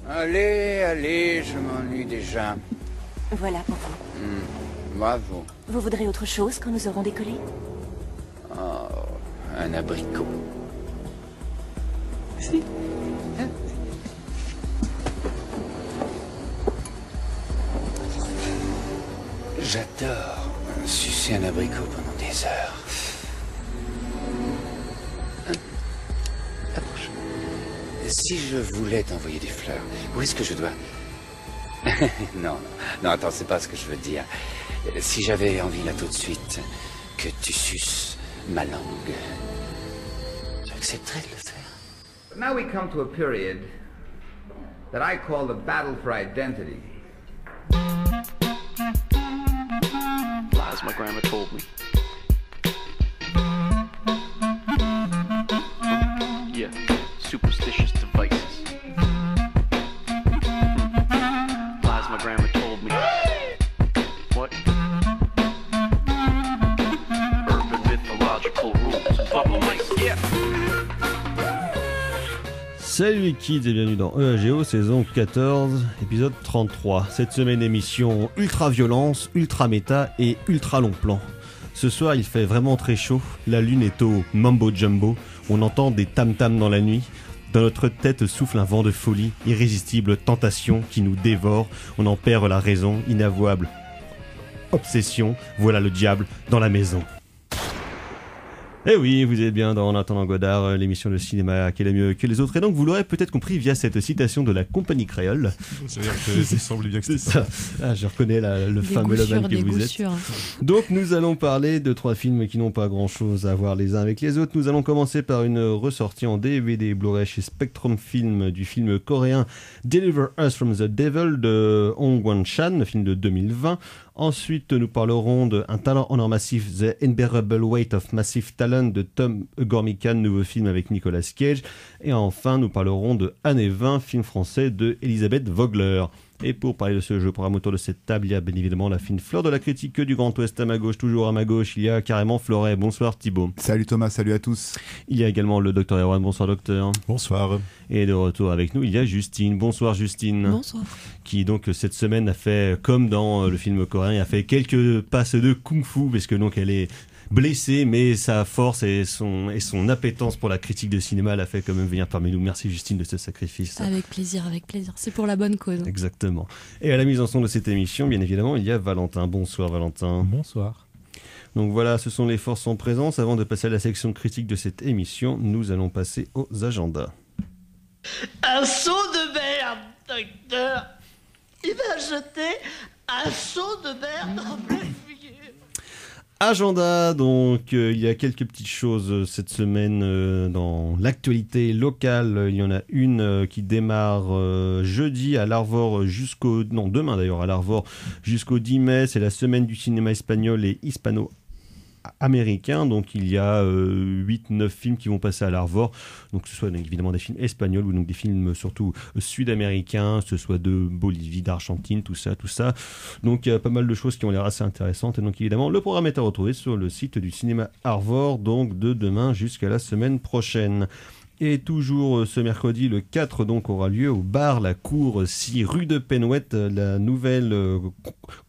Allez, allez, je m'ennuie déjà. Voilà pour vous. Bravo. Vous voudrez autre chose quand nous aurons décollé? Oh, un abricot. Si. J'adore sucer un abricot pendant des heures. Approche. Si je voulais t'envoyer des fleurs, où est-ce que je dois... Non, attends, c'est pas ce que je veux dire. Si j'avais envie là tout de suite que tu suces ma langue, tu accepterais de le faire? Now we come to a period that I call the battle for identity. Lies my grandma told me. Yeah, superstitious devices. Lies my grandma told me. What? Urban mythological rules and bubble mice, yeah. Salut les kids et bienvenue dans EAGO saison 14, épisode 33. Cette semaine émission ultra violence, ultra méta et ultra long plan. Ce soir il fait vraiment très chaud, la lune est au mambo jumbo, on entend des tam-tams dans la nuit. Dans notre tête souffle un vent de folie, irrésistible tentation qui nous dévore, on en perd la raison, inavouable obsession, voilà le diable dans la maison. Eh oui, vous êtes bien dans En attendant Godard, l'émission de cinéma qui est la mieux que les autres. Et donc, vous l'aurez peut-être compris via cette citation de la compagnie créole. C'est-à-dire que ça semblait bien que c'était ça. Ah, je reconnais le fameux mélomane que vous êtes. Donc, nous allons parler de 3 films qui n'ont pas grand-chose à voir les uns avec les autres. Nous allons commencer par une ressortie en DVD et Blu-ray chez Spectrum Film du film coréen Deliver Us from the Devil de Hong Won-chan, film de 2020. Ensuite, nous parlerons de Un talent en or massif, The Unbearable Weight of Massive Talent de Tom Gormican, nouveau film avec Nicolas Cage. Et enfin, nous parlerons de Année 20, film français de Elisabeth Vogler. Et pour parler de ce jeu programme autour de cette table, il y a bien évidemment la fine fleur de la critique du Grand Ouest à ma gauche. Toujours à ma gauche, il y a carrément Floret. Bonsoir Thibaut. Salut Thomas, salut à tous. Il y a également le docteur Erwan. Bonsoir docteur. Bonsoir. Et de retour avec nous, il y a Justine. Bonsoir Justine. Bonsoir. Qui donc cette semaine a fait, comme dans le film coréen, a fait quelques passes de kung-fu, parce que donc elle est blessée, mais sa force et son appétence pour la critique de cinéma l'a fait quand même venir parmi nous. Merci Justine de ce sacrifice. Avec plaisir. C'est pour la bonne cause. Exactement. Et à la mise en son de cette émission, bien évidemment, il y a Valentin. Bonsoir Valentin. Bonsoir. Donc voilà, ce sont les forces en présence. Avant de passer à la section critique de cette émission, nous allons passer aux agendas. Un seau de merde, docteur. Il m'a jeté un seau de merde en pleine figure. Agenda, donc il y a quelques petites choses cette semaine dans l'actualité locale. Il y en a une qui démarre jeudi à l'Arvor demain d'ailleurs à l'Arvor jusqu'au 10 mai. C'est la semaine du cinéma espagnol et hispano-américain. Donc il y a 8-9 films qui vont passer à l'Arvor. Donc ce soit donc, évidemment des films espagnols ou donc des films surtout sud-américains, ce soit de Bolivie, d'Argentine, tout ça. Donc il y a pas mal de choses qui ont l'air assez intéressantes. Et donc évidemment le programme est à retrouver sur le site du cinéma Arvor, donc de demain jusqu'à la semaine prochaine. Et toujours ce mercredi, le 4, donc, aura lieu au bar La Cour 6 rue de Penouette, la nouvelle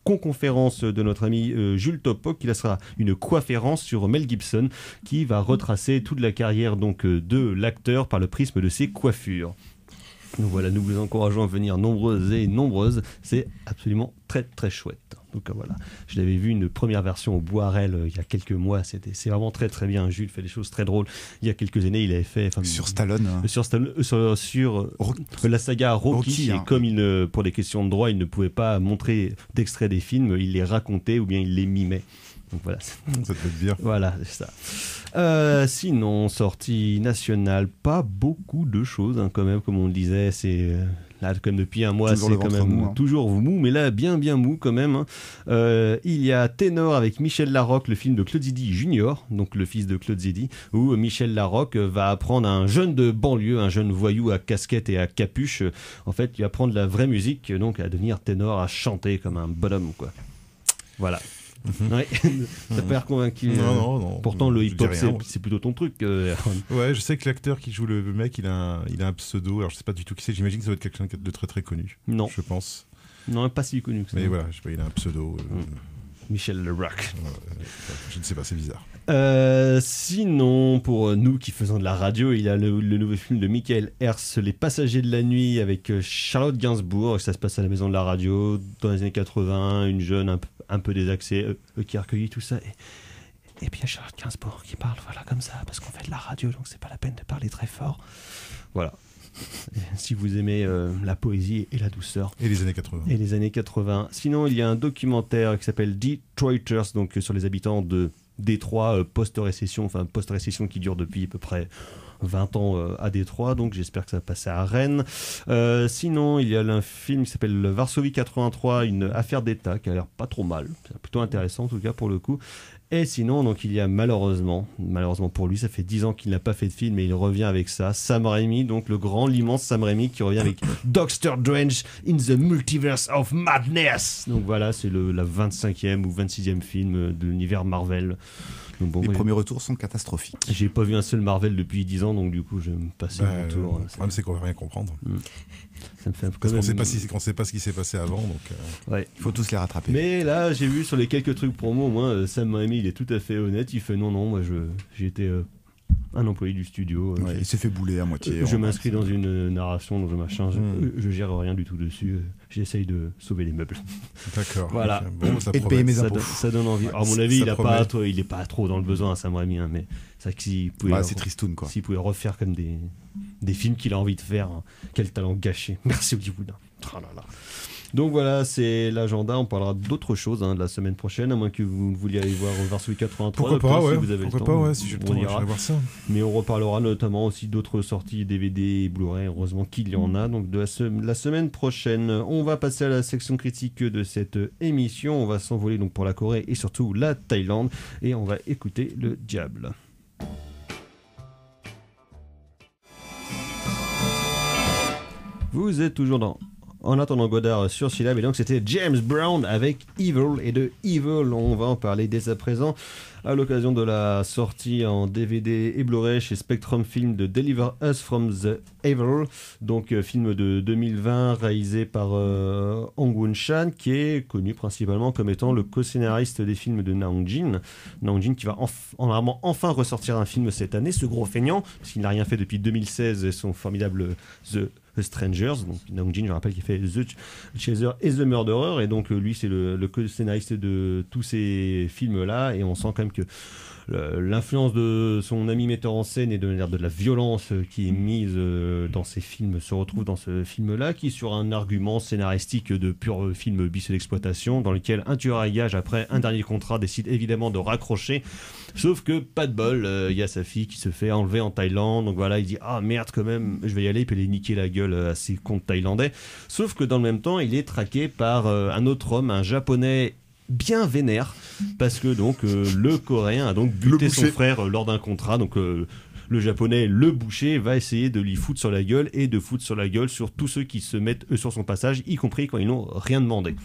conférence de notre ami Jules Topo, qui là sera une coifférence sur Mel Gibson, qui va retracer toute la carrière donc, de l'acteur par le prisme de ses coiffures. Donc voilà, nous vous encourageons à venir nombreuses, c'est absolument très très chouette. Donc voilà, je l'avais vu une première version au Boirel il y a quelques mois, c'est vraiment très très bien. Jules fait des choses très drôles. Il y a quelques années, il avait fait sur Stallone, sur la saga Rocky, et comme pour les questions de droit, il ne pouvait pas montrer d'extraits des films, il les racontait ou bien il les mimait. Donc voilà, ça te fait dire. Voilà, c'est ça. Sinon, sortie nationale, pas beaucoup de choses quand même, comme on le disait, c'est là quand même depuis un mois, toujours c'est quand même mou, toujours mou, mais là bien mou quand même. Il y a Ténor avec Michel Larocque, le film de Claude Zidi Junior, donc le fils de Claude Zidi, où Michel Larocque va apprendre à un jeune de banlieue, un jeune voyou à casquette et à capuche, en fait, il va apprendre la vraie musique, donc à devenir ténor, à chanter comme un bonhomme, quoi. Voilà. Ouais. T'as pas l'air convaincu. Non. Pourtant, le Je dis hip-hop, rien, moi. c'est plutôt ton truc. Ouais, je sais que l'acteur qui joue le mec, il a un pseudo. Alors, je sais pas du tout qui c'est. J'imagine que ça doit être quelqu'un de très très connu. Non. Je pense. Non, pas si connu que ça. Mais voilà, je sais pas, il a un pseudo. Michel Lerock. Je ne sais pas, c'est bizarre. Sinon, pour nous qui faisons de la radio, il y a le nouveau film de Michael Herz, Les Passagers de la Nuit, avec Charlotte Gainsbourg. Ça se passe à la maison de la radio dans les années 80, une jeune un peu désaxée qui a recueilli tout ça. Et puis il y a Charlotte Gainsbourg qui parle comme ça, parce qu'on fait de la radio, donc c'est pas la peine de parler très fort. Voilà. Si vous aimez la poésie et la douceur. Et les années 80. Et les années 80. Sinon, il y a un documentaire qui s'appelle Detroiters, donc sur les habitants de Détroit post-récession, qui dure depuis à peu près 20 ans à Détroit, donc j'espère que ça va passer à Rennes. Sinon, il y a un film qui s'appelle Varsovie 83, une affaire d'État, qui a l'air pas trop mal. C'est plutôt intéressant, en tout cas, pour le coup. Et sinon, donc, il y a malheureusement pour lui, ça fait 10 ans qu'il n'a pas fait de film et il revient avec ça. Sam Raimi, donc l'immense Sam Raimi qui revient avec Doctor Strange in the Multiverse of Madness. Donc voilà, c'est la 25e ou 26e film de l'univers Marvel. Donc bon, les premiers retours sont catastrophiques. J'ai pas vu un seul Marvel depuis 10 ans, donc du coup, je vais me passer mon tour. Le problème, c'est qu'on va rien comprendre. Ça me fait un peu parce qu'on sait pas ce qui s'est passé avant, donc ouais. Il faut tous les rattraper. Mais là, j'ai vu sur les quelques trucs promo, au moins, Sam Raimi, il est tout à fait honnête. Il fait non, moi, j'ai été un employé du studio. Il s'est fait bouler à moitié. Je m'inscris dans une narration, dans un machin. Je gère rien du tout dessus. J'essaye de sauver les meubles. D'accord. Voilà. Bon, ça et de payer mes impôts. Ça donne envie. Alors, à mon avis, il est pas trop dans le besoin, Sam Raimi, hein, mais c'est vrai que s'il pouvait, c'est tristoun, quoi. S'il pouvait refaire comme des films qu'il a envie de faire, hein, quel talent gâché. Merci Hollywood. Oh là là. Donc voilà, c'est l'agenda. On parlera d'autres choses de la semaine prochaine, à moins que vous vouliez aller voir Varsovie 83. Pourquoi pas, si vous avez Pourquoi le pas, temps, ouais, si j'ai le temps, je vais voir ça. Mais on reparlera notamment aussi d'autres sorties DVD et Blu-ray, heureusement qu'il y en a. Donc de la semaine prochaine, on va passer à la section critique de cette émission. On va s'envoler donc pour la Corée et surtout la Thaïlande. Et on va écouter le diable. Vous êtes toujours En attendant Godard sur Syllab, et donc c'était James Brown avec Evil, et de Evil on va en parler dès à présent à l'occasion de la sortie en DVD et Blu-ray chez Spectrum Film de Deliver Us from the Evil, donc film de 2020 réalisé par Hong Woon-chan, qui est connu principalement comme étant le co-scénariste des films de Naong Jin qui va enfin ressortir un film cette année, ce gros feignant, parce qu'il n'a rien fait depuis 2016 et son formidable The Strangers. Donc Naong Jin, je rappelle, qu'il fait The Chaser et The Murderer, et donc lui c'est le scénariste de tous ces films là, et on sent quand même que l'influence de son ami metteur en scène et de la violence qui est mise dans ces films se retrouve dans ce film-là, qui est sur un argument scénaristique de pur film bis d'exploitation, dans lequel un tueur à gages, après un dernier contrat, décide évidemment de raccrocher, sauf que pas de bol, y a sa fille qui se fait enlever en Thaïlande, donc voilà, il dit ah merde quand même, je vais y aller, il peut les niquer la gueule à ces comptes thaïlandais, sauf que dans le même temps il est traqué par un autre homme, un japonais bien vénère, parce que donc le coréen a donc buté son frère lors d'un contrat, donc le japonais, le boucher, va essayer de lui foutre sur la gueule et de foutre sur la gueule sur tous ceux qui se mettent sur son passage, y compris quand ils n'ont rien demandé.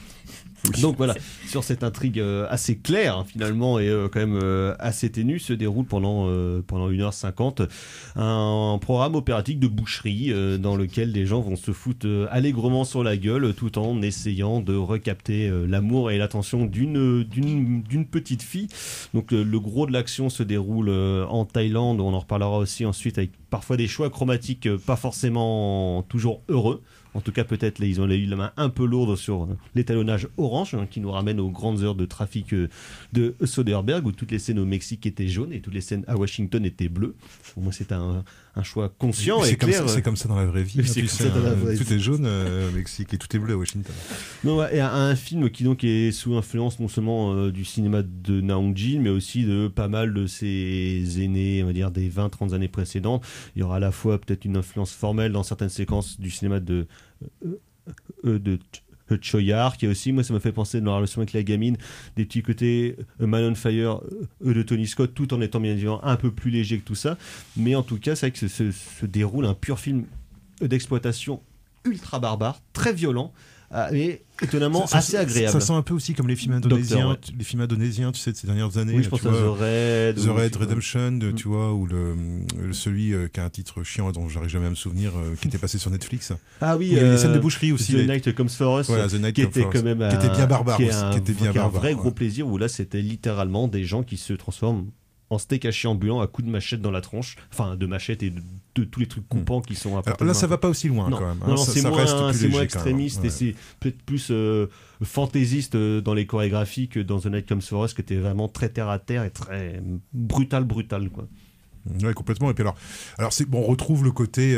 Donc voilà, sur cette intrigue assez claire finalement, et quand même assez ténue, se déroule pendant 1h50 un programme opératique de boucherie dans lequel des gens vont se foutre allègrement sur la gueule tout en essayant de recapter l'amour et l'attention d'une petite fille. Donc le gros de l'action se déroule en Thaïlande, on en reparlera aussi ensuite, avec parfois des choix chromatiques pas forcément toujours heureux. En tout cas, peut-être ils ont eu la main un peu lourde sur l'étalonnage orange, qui nous ramène aux grandes heures de trafic de Soderbergh, où toutes les scènes au Mexique étaient jaunes et toutes les scènes à Washington étaient bleues. Au moins, c'est un choix conscient et clair. C'est comme ça dans la vraie vie. Tout est jaune au Mexique et tout est bleu à Washington. Non, et un film qui donc est sous influence non seulement du cinéma de Naong Jin, mais aussi de pas mal de ses aînés, on va dire des 20-30 années précédentes. Il y aura à la fois peut-être une influence formelle dans certaines séquences du cinéma de Choyard, qui est aussi, moi ça m'a fait penser dans la relation avec la gamine, des petits côtés Man on Fire de Tony Scott, tout en étant bien évidemment un peu plus léger que tout ça, mais en tout cas c'est vrai que se déroule un pur film d'exploitation ultra barbare, très violent, mais étonnamment assez agréable. Ça sent un peu aussi comme les films indonésiens, ouais. Les films indonésiens, tu sais, de ces dernières années. Oui, je pense à The Raid Redemption, tu vois, ou celui qui a un titre chiant dont j'arrive jamais à me souvenir, qui était passé sur Netflix. Ah oui, il y avait des scènes de boucherie aussi. The Night Comes For Us, voilà, The Night qui était quand même qui était bien barbare, qui est un vrai gros plaisir, où là c'était littéralement des gens qui se transforment en steak haché ambulant à coups de machette dans la tronche, enfin de machette et de tous les trucs coupants qui sont alors là ça va pas aussi loin quand même. Non, ça c'est moins extrémiste même, ouais. et c'est peut-être plus fantaisiste dans les chorégraphies que dans The Night Comes For Us, qui était vraiment très terre à terre et très brutal quoi. Ouais, complètement. Et puis alors c'est bon, on retrouve le côté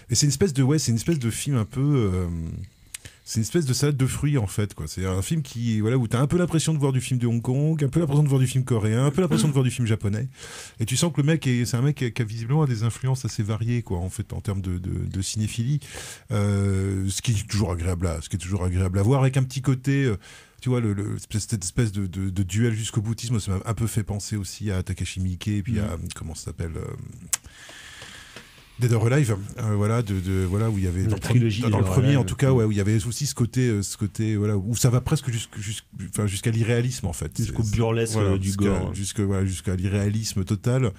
et c'est une espèce de film un peu c'est une espèce de salade de fruits en fait quoi. C'est un film qui où t'as un peu l'impression de voir du film de Hong Kong, un peu l'impression de voir du film coréen, un peu l'impression de voir du film japonais. Et tu sens que le mec c'est un mec qui a visiblement des influences assez variées quoi en fait en termes de cinéphilie. Ce qui est toujours agréable à voir, avec un petit côté tu vois, cette espèce de duel jusqu'au boutisme, ça m'a un peu fait penser aussi à Takashi Miike et puis à comment ça s'appelle Dead or Alive, où il y avait la trilogie dans le premier en tout cas, où il y avait aussi ce côté où ça va presque jusqu'à l'irréalisme en fait, jusqu'au burlesque du gore, jusqu'à l'irréalisme total.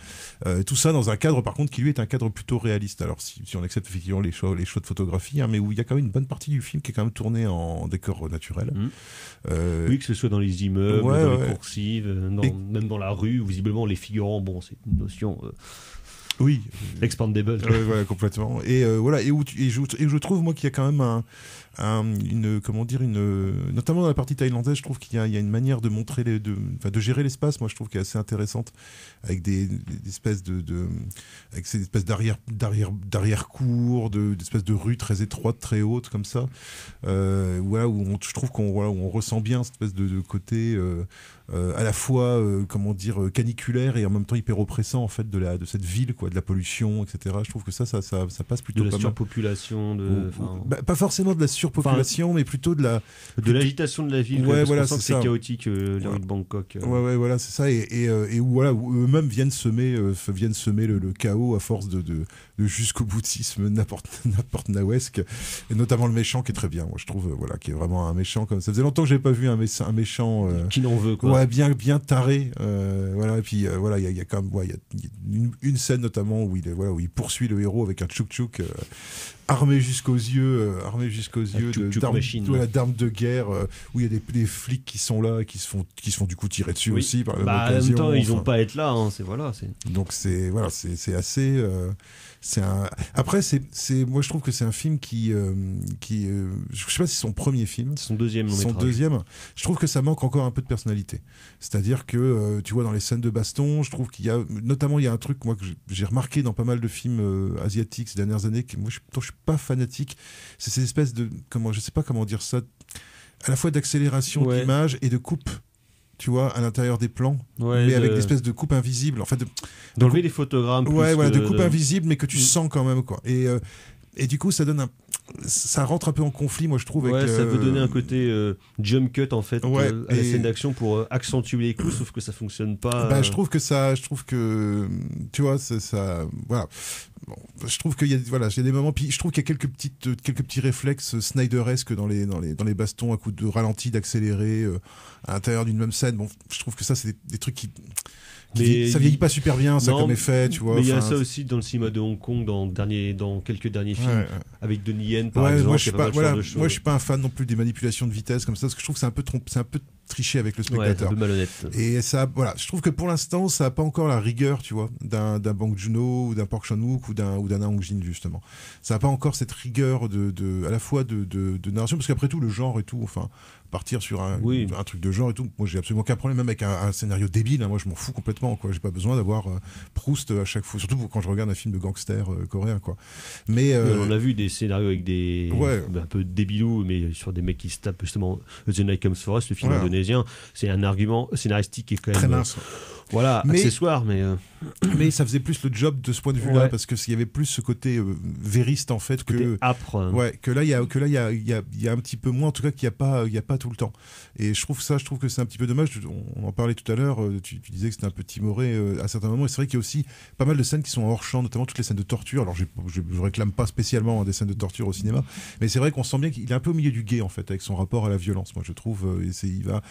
Tout ça dans un cadre par contre qui lui est un cadre plutôt réaliste. Alors si on accepte effectivement les choix de photographie, mais où il y a quand même une bonne partie du film qui est quand même tournée en décor naturel. Oui, que ce soit dans les immeubles, dans les coursives, même dans la rue, où visiblement les figurants, c'est une notion oui, expandable. Complètement. Et je trouve moi qu'il y a quand même notamment dans la partie thaïlandaise, je trouve qu'il y a une manière de montrer de gérer l'espace, moi je trouve qui est assez intéressante, avec des espèces avec ces espèces d'arrière-cours, d'espèces de rues très étroites, très hautes comme ça, où je trouve on ressent bien cette espèce de côté à la fois caniculaire et en même temps hyper oppressant en fait de cette ville quoi, de la pollution, etc. Je trouve que ça passe plutôt de la pas mal. surpopulation pas forcément de la surpopulation, mais plutôt de l'agitation de la ville. Ouais, voilà, c'est chaotique les rues de Bangkok. Voilà, c'est ça, et où eux-mêmes viennent semer le chaos à force de jusqu'au boutisme n'importe nawesque, et notamment le méchant qui est très bien, moi je trouve, qui est vraiment un méchant comme ça faisait longtemps que j'avais pas vu un méchant qui n'en veut quoi. Ouais, bien taré, et puis il y a quand même il y a une scène notamment où il poursuit le héros avec un tchouk-tchouk armé jusqu'aux yeux d'armes de guerre, où il y a des flics qui sont là et qui se font du coup tirer dessus aussi par en même temps ils n'ont pas à être là, donc c'est assez après moi je trouve que c'est un film qui je sais pas si c'est son premier film, son deuxième je trouve que ça manque encore un peu de personnalité, c'est-à-dire que tu vois dans les scènes de baston, je trouve qu'il y a un truc moi que j'ai remarqué dans pas mal de films asiatiques ces dernières années, que moi je suis pas fanatique, c'est ces espèces de je sais pas comment dire ça, à la fois d'accélération de l'image et de coupe, tu vois, à l'intérieur des plans, mais avec des espèces de coupes invisibles, en fait, d'enlever les photogrammes, de coupes invisibles, mais que tu sens quand même quoi. Et du coup, ça rentre un peu en conflit, moi je trouve. Ça veut donner un côté jump cut en fait à la scène d'action pour accentuer les coups, sauf que ça fonctionne pas. Je trouve que tu vois, ça, voilà. Bon, je trouve qu'il y a des moments, puis je trouve qu'il y a quelques petits réflexes Snyderesques dans les bastons à coups de ralenti, d'accélérer à l'intérieur d'une même scène. Bon, je trouve que ça c'est des trucs qui ça vieillit pas super bien, ça, comme effet, tu vois. Mais il y a ça aussi dans le cinéma de Hong Kong, dans quelques derniers films, avec Donnie Yen par exemple. Moi je suis pas un fan non plus des manipulations de vitesse comme ça, parce que je trouve que c'est un peu triché avec le spectateur. Un peu malhonnête. Et ça, je trouve que pour l'instant, ça a pas encore la rigueur, tu vois, d'un Bong Joon-ho ou d'un Park Chan-wook ou d'un Hong Jin justement. Ça a pas encore cette rigueur à la fois de narration, parce qu'après tout le genre et tout, enfin, partir sur un truc de genre et tout, moi j'ai absolument aucun problème, même avec un scénario débile, moi je m'en fous complètement quoi. J'ai pas besoin d'avoir Proust à chaque fois, surtout quand je regarde un film de gangster coréen quoi. Mais on a vu des scénarios avec des un peu débilous, mais sur des mecs qui se tapent justement The Night Comes For Us, le film indonésien, c'est un argument scénaristique qui est quand même très mince. Voilà, Mais- accessoire, mais Mais ça faisait plus le job de ce point de vue-là, Ouais. parce qu'il y avait plus ce côté vériste en fait côté que. âpre. hein. Ouais, que là il y a un petit peu moins, en tout cas qu'il y a pas tout le temps. Et je trouve que c'est un petit peu dommage. On en parlait tout à l'heure. Tu disais que c'était un peu timoré à certains moments. Et c'est vrai qu'il y a aussi pas mal de scènes qui sont hors champ, notamment toutes les scènes de torture. Alors je réclame pas spécialement des scènes de torture au cinéma, mais c'est vrai qu'on sent bien qu'il est un peu au milieu du gué en fait avec son rapport à la violence. Moi je trouve, il va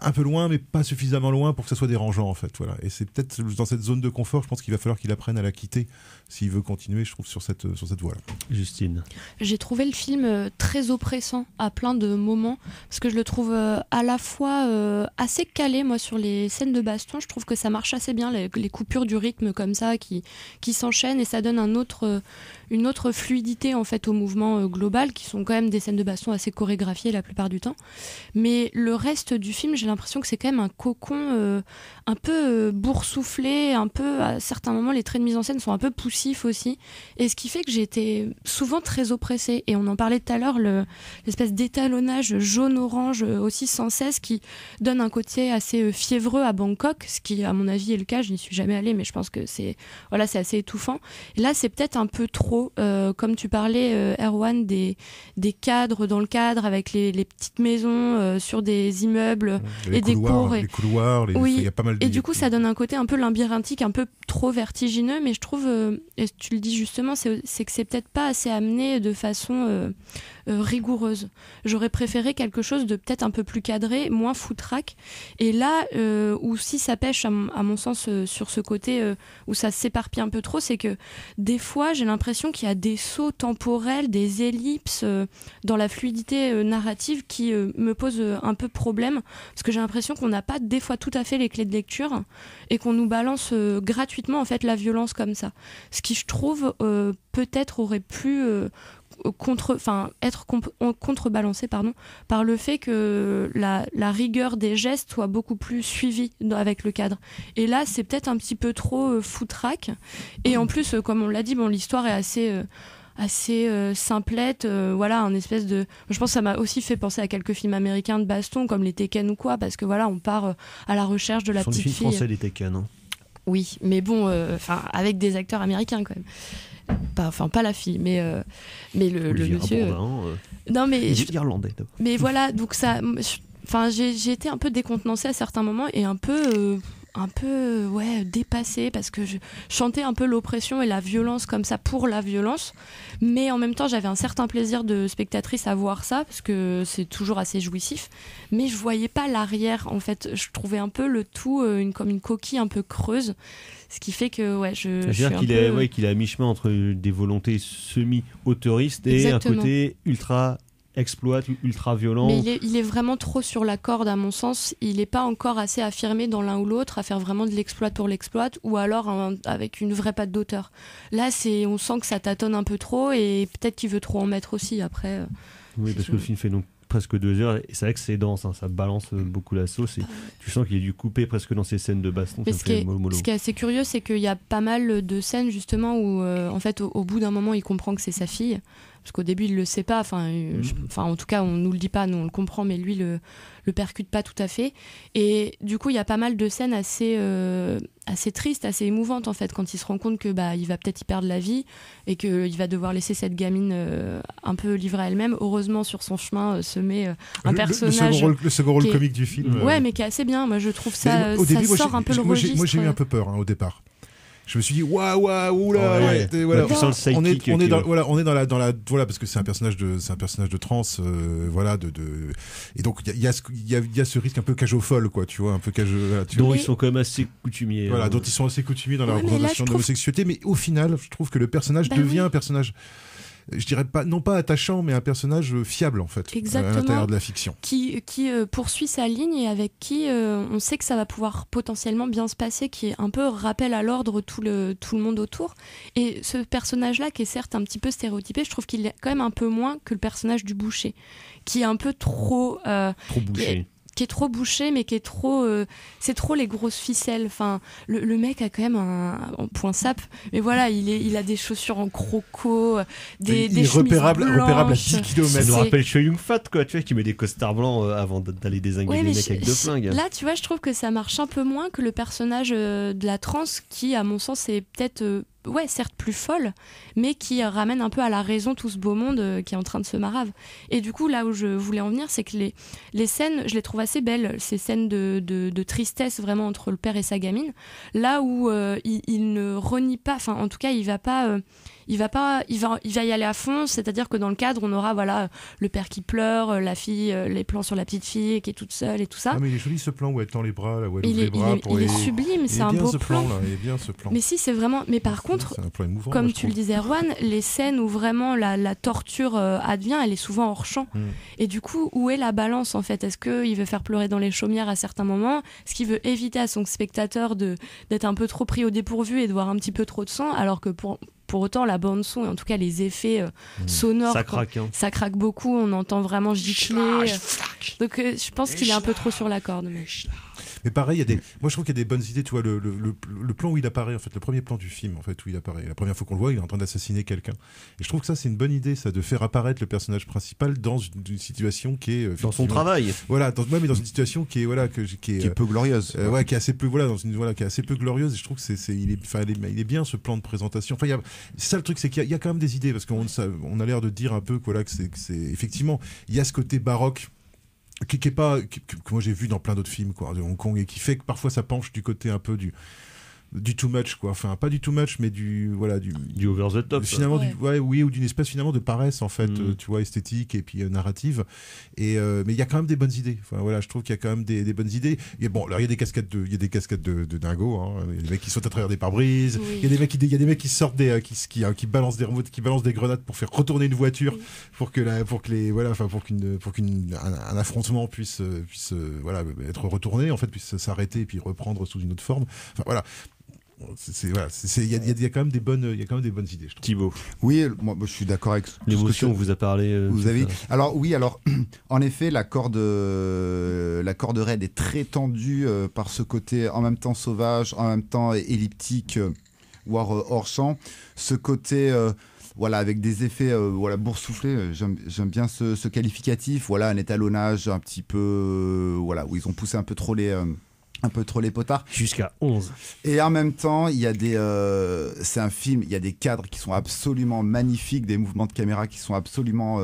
un peu loin, mais pas suffisamment loin pour que ça soit dérangeant en fait. Voilà. Et c'est peut-être dans cette zone de confort, je pense qu'il va falloir qu'il apprenne à la quitter s'il veut continuer, je trouve, sur cette voie-là. Justine. J'ai trouvé le film très oppressant à plein de moments, parce que je le trouve à la fois assez calé, moi, sur les scènes de baston. Je trouve que ça marche assez bien, les coupures du rythme comme ça qui s'enchaînent, et ça donne une autre fluidité en fait au mouvement global, qui sont quand même des scènes de baston assez chorégraphiées la plupart du temps. Mais le reste du film, j'ai l'impression que c'est quand même un cocon un peu boursouflé, un peu, à certains moments, les traits de mise en scène sont un peu poussifs aussi, et ce qui fait que j'ai été souvent très oppressée. Et on en parlait tout à l'heure, l'espèce d'étalonnage jaune-orange aussi sans cesse, qui donne un côté assez fiévreux à Bangkok, ce qui à mon avis est le cas. Je n'y suis jamais allée, mais je pense que c'est assez étouffant. Et là c'est peut-être un peu trop, comme tu parlais Erwan, des cadres dans le cadre, avec les petites maisons sur des immeubles et des cours. Les couloirs, oui, il y a pas mal de... et du coup ça donne un côté un peu labyrinthique, un peu trop vertigineux, mais je trouve, et tu le dis justement, c'est que c'est peut-être pas assez amené de façon rigoureuse. J'aurais préféré quelque chose de peut-être un peu plus cadré, moins foutraque. Et là où si ça pêche à mon sens sur ce côté où ça s'éparpille un peu trop, c'est que des fois j'ai l'impression qu'il y a des sauts temporels, des ellipses dans la fluidité narrative qui me posent un peu problème, parce que j'ai l'impression qu'on n'a pas des fois tout à fait les clés de lecture et qu'on nous balance gratuitement en fait la violence comme ça, ce qui je trouve peut-être aurait pu être contrebalancé par le fait que la rigueur des gestes soit beaucoup plus suivie avec le cadre. Et là c'est peut-être un petit peu trop foutraque, et en plus comme on l'a dit, l'histoire est assez simplette, voilà, un espèce de... Je pense que ça m'a aussi fait penser à quelques films américains de baston comme les Tekken ou quoi, parce que voilà, on part à la recherche de la petite fille. Ce sont des films français, les Tekken, hein. Oui, mais bon, avec des acteurs américains quand même. Pas la fille, mais le monsieur. Non, mais irlandais. Mais voilà, donc ça, j'ai été un peu décontenancée à certains moments et un peu dépassée, parce que je chantais un peu l'oppression et la violence comme ça pour la violence, mais en même temps j'avais un certain plaisir de spectatrice à voir ça, parce que c'est toujours assez jouissif, mais je voyais pas l'arrière en fait. Je trouvais un peu le tout comme une coquille un peu creuse, ce qui fait que c'est-à-dire qu'il est à mi-chemin entre des volontés semi-autoristes et Exactement. un côté ultra exploite, ultra violent. Mais il est vraiment trop sur la corde à mon sens. Il n'est pas encore assez affirmé dans l'un ou l'autre, à faire vraiment de l'exploit pour l'exploit, ou alors avec une vraie patte d'auteur. Là, on sent que ça tâtonne un peu trop, et peut-être qu'il veut trop en mettre aussi après. Oui, parce que le film fait donc presque 2 heures, et c'est vrai que c'est dense, hein, ça balance beaucoup la sauce, et tu sens qu'il est dû couper presque dans ces scènes de baston. Mais ce qui est assez curieux, c'est qu'il y a pas mal de scènes justement où en fait au bout d'un moment il comprend que c'est sa fille, parce qu'au début il le sait pas, en tout cas on nous le dit pas, nous on le comprend, mais lui le percute pas tout à fait, et du coup il y a pas mal de scènes assez tristes, assez émouvantes en fait, quand il se rend compte que il va peut-être y perdre la vie et qu'il va devoir laisser cette gamine un peu livrée à elle-même. Heureusement sur son chemin se met un personnage, le second rôle comique du film, ouais, mais qui est assez bien. Moi je trouve ça, au début, sort un peu le registre. Moi j'ai eu un peu peur au départ. Je me suis dit waouh, oula, voilà. Tu sens le sidekick. On est dans la parce que c'est un personnage de trans, et donc il y a ce risque un peu cage aux folles, quoi, tu vois, un peu cage. Dont ils sont quand même assez coutumiers. Voilà, dont ils sont assez coutumiers dans la représentation de l'homosexualité, mais au final, je trouve que le personnage devient un personnage, je dirais pas, non pas attachant, mais un personnage fiable en fait. Exactement. À l'intérieur de la fiction, qui poursuit sa ligne, et avec qui on sait que ça va pouvoir potentiellement bien se passer, qui est un peu rappel à l'ordre tout le monde autour. Et ce personnage-là, qui est certes un petit peu stéréotypé, je trouve qu'il est quand même un peu moins que le personnage du boucher, qui est un peu trop bouché. qui est trop bouché, mais qui est trop, c'est trop les grosses ficelles. Enfin, le mec a quand même un point sap, mais voilà, il a des chaussures en croco, des chemises repérable à blanches. 10 km. Ça nous C'est- rappelle Choyung Fat, quoi, tu vois, qui met des costards blancs avant d'aller dézinguer Ouais, les mais mecs avec deux flingues. là, tu vois, je trouve que ça marche un peu moins que le personnage de la trans, qui, à mon sens, est peut-être, certes plus folle, mais qui ramène un peu à la raison tout ce beau monde qui est en train de se marave. Et du coup, là où je voulais en venir, c'est que les scènes, je les trouve assez belles, ces scènes de tristesse vraiment entre le père et sa gamine, là où il ne renie pas, enfin, en tout cas, il va y aller à fond, c'est-à-dire que dans le cadre, on aura le père qui pleure, la fille, les plans sur la petite fille qui est toute seule et tout ça. Ah, mais il est joli ce plan où elle tend les bras, là, où elle ouvre Il les est, bras. il est sublime, c'est un beau plan. Il est bien ce plan. Mais si, c'est vraiment. Mais par contre, C'est un plan émouvant, comme moi, je tu le trouve. disais, Erwan, les scènes où vraiment la torture advient, elle est souvent hors champ. Et du coup, où est la balance en fait? Est-ce qu'il veut faire pleurer dans les chaumières à certains moments? Est-ce qu'il veut éviter à son spectateur d'être un peu trop pris au dépourvu et de voir un petit peu trop de sang, alors que pour autant, la bande-son, et en tout cas les effets sonores, Ça craque, hein. ça craque beaucoup, on entend vraiment gicler. Donc je pense qu'il est un peu trop sur la corde. Mais pareil, moi je trouve qu'il y a des bonnes idées, tu vois, le plan où il apparaît, en fait, le premier plan du film, en fait, où il apparaît, la première fois qu'on le voit, il est en train d'assassiner quelqu'un. Et je trouve que ça, c'est une bonne idée, ça, de faire apparaître le personnage principal dans une situation qui est... Dans son travail. Voilà, mais dans une situation qui est, voilà, qui est peu glorieuse. Qui est assez peu, qui est assez peu glorieuse, et je trouve que il est bien, ce plan de présentation. Enfin, c'est ça le truc, c'est qu'il y a quand même des idées, parce qu'on a l'air de dire un peu, que c'est effectivement, il y a ce côté baroque, qui est pas que moi j'ai vu dans plein d'autres films, quoi, de Hong Kong, et qui fait que parfois ça penche du côté un peu du too much, quoi, enfin pas du too much, mais du over the top, finalement, ouais. ou d'une espèce finalement de paresse, en fait, tu vois, esthétique et puis narrative, et mais il y a quand même des bonnes idées, enfin voilà, je trouve qu'il y a quand même des bonnes idées. Et bon, alors il y a des cascades de dingo, hein. Il y a des mecs qui sautent à travers des pare-brises, Oui. il y a des mecs qui sortent qui balancent des remotes, qui balancent des grenades pour faire retourner une voiture, pour qu'un affrontement puisse être retourné, en fait, puisse s'arrêter et puis reprendre sous une autre forme. Enfin voilà. Il y a quand même des bonnes idées, je trouve. Thibaut. Oui, moi je suis d'accord avec L'émotion vous a parlé. vous avez. Alors oui, en effet, la corde raide est très tendue par ce côté en même temps sauvage, en même temps elliptique, voire hors champ. Ce côté avec des effets boursouflés, j'aime bien ce qualificatif, un étalonnage un petit peu où ils ont poussé un peu trop les potards. Jusqu'à 11. Et en même temps, il y a c'est un film, il y a des cadres qui sont absolument magnifiques, des mouvements de caméra qui sont absolument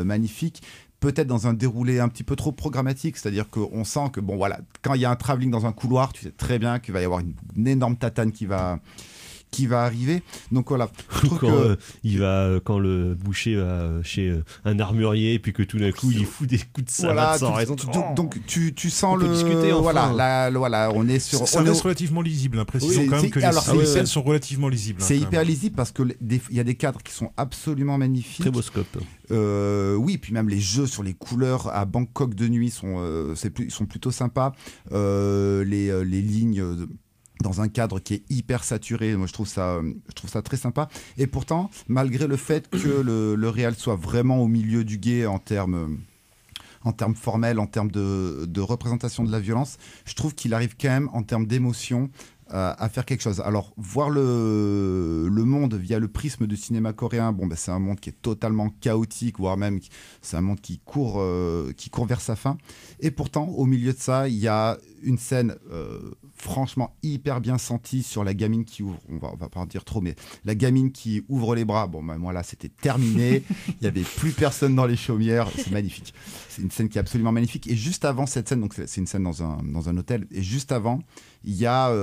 magnifiques. Peut-être dans un déroulé un petit peu trop programmatique, c'est-à-dire qu'on sent que quand il y a un travelling dans un couloir, tu sais très bien qu'il va y avoir une énorme tatane qui va arriver. Donc voilà. Quand le boucher va chez un armurier et puis que tout d'un coup il fout des coups de savate sans raison. Donc tu sens on peut discuter, enfin. on est sur. Ça reste relativement lisible, l'impression quand même que les scènes sont relativement lisibles. C'est hyper lisible parce que il y a des cadres qui sont absolument magnifiques. Très beau scope. Oui, puis même les jeux sur les couleurs à Bangkok de nuit ils sont plutôt sympas. Les lignes dans un cadre qui est hyper saturé, moi je trouve ça très sympa. Et pourtant, malgré le fait que le réal soit vraiment au milieu du gué en termes formels, en termes de représentation de la violence, je trouve qu'il arrive quand même en termes d'émotion à faire quelque chose. Alors, voir le monde via le prisme du cinéma coréen, c'est un monde qui est totalement chaotique, voire même c'est un monde qui court vers sa fin. Et pourtant, au milieu de ça, il y a une scène franchement hyper bien sentie sur la gamine qui ouvre, on va pas en dire trop, mais la gamine qui ouvre les bras, moi là c'était terminé, il n'y avait plus personne dans les chaumières, c'est magnifique. C'est une scène qui est absolument magnifique. Et juste avant cette scène, donc c'est une scène dans un hôtel, et juste avant, il y a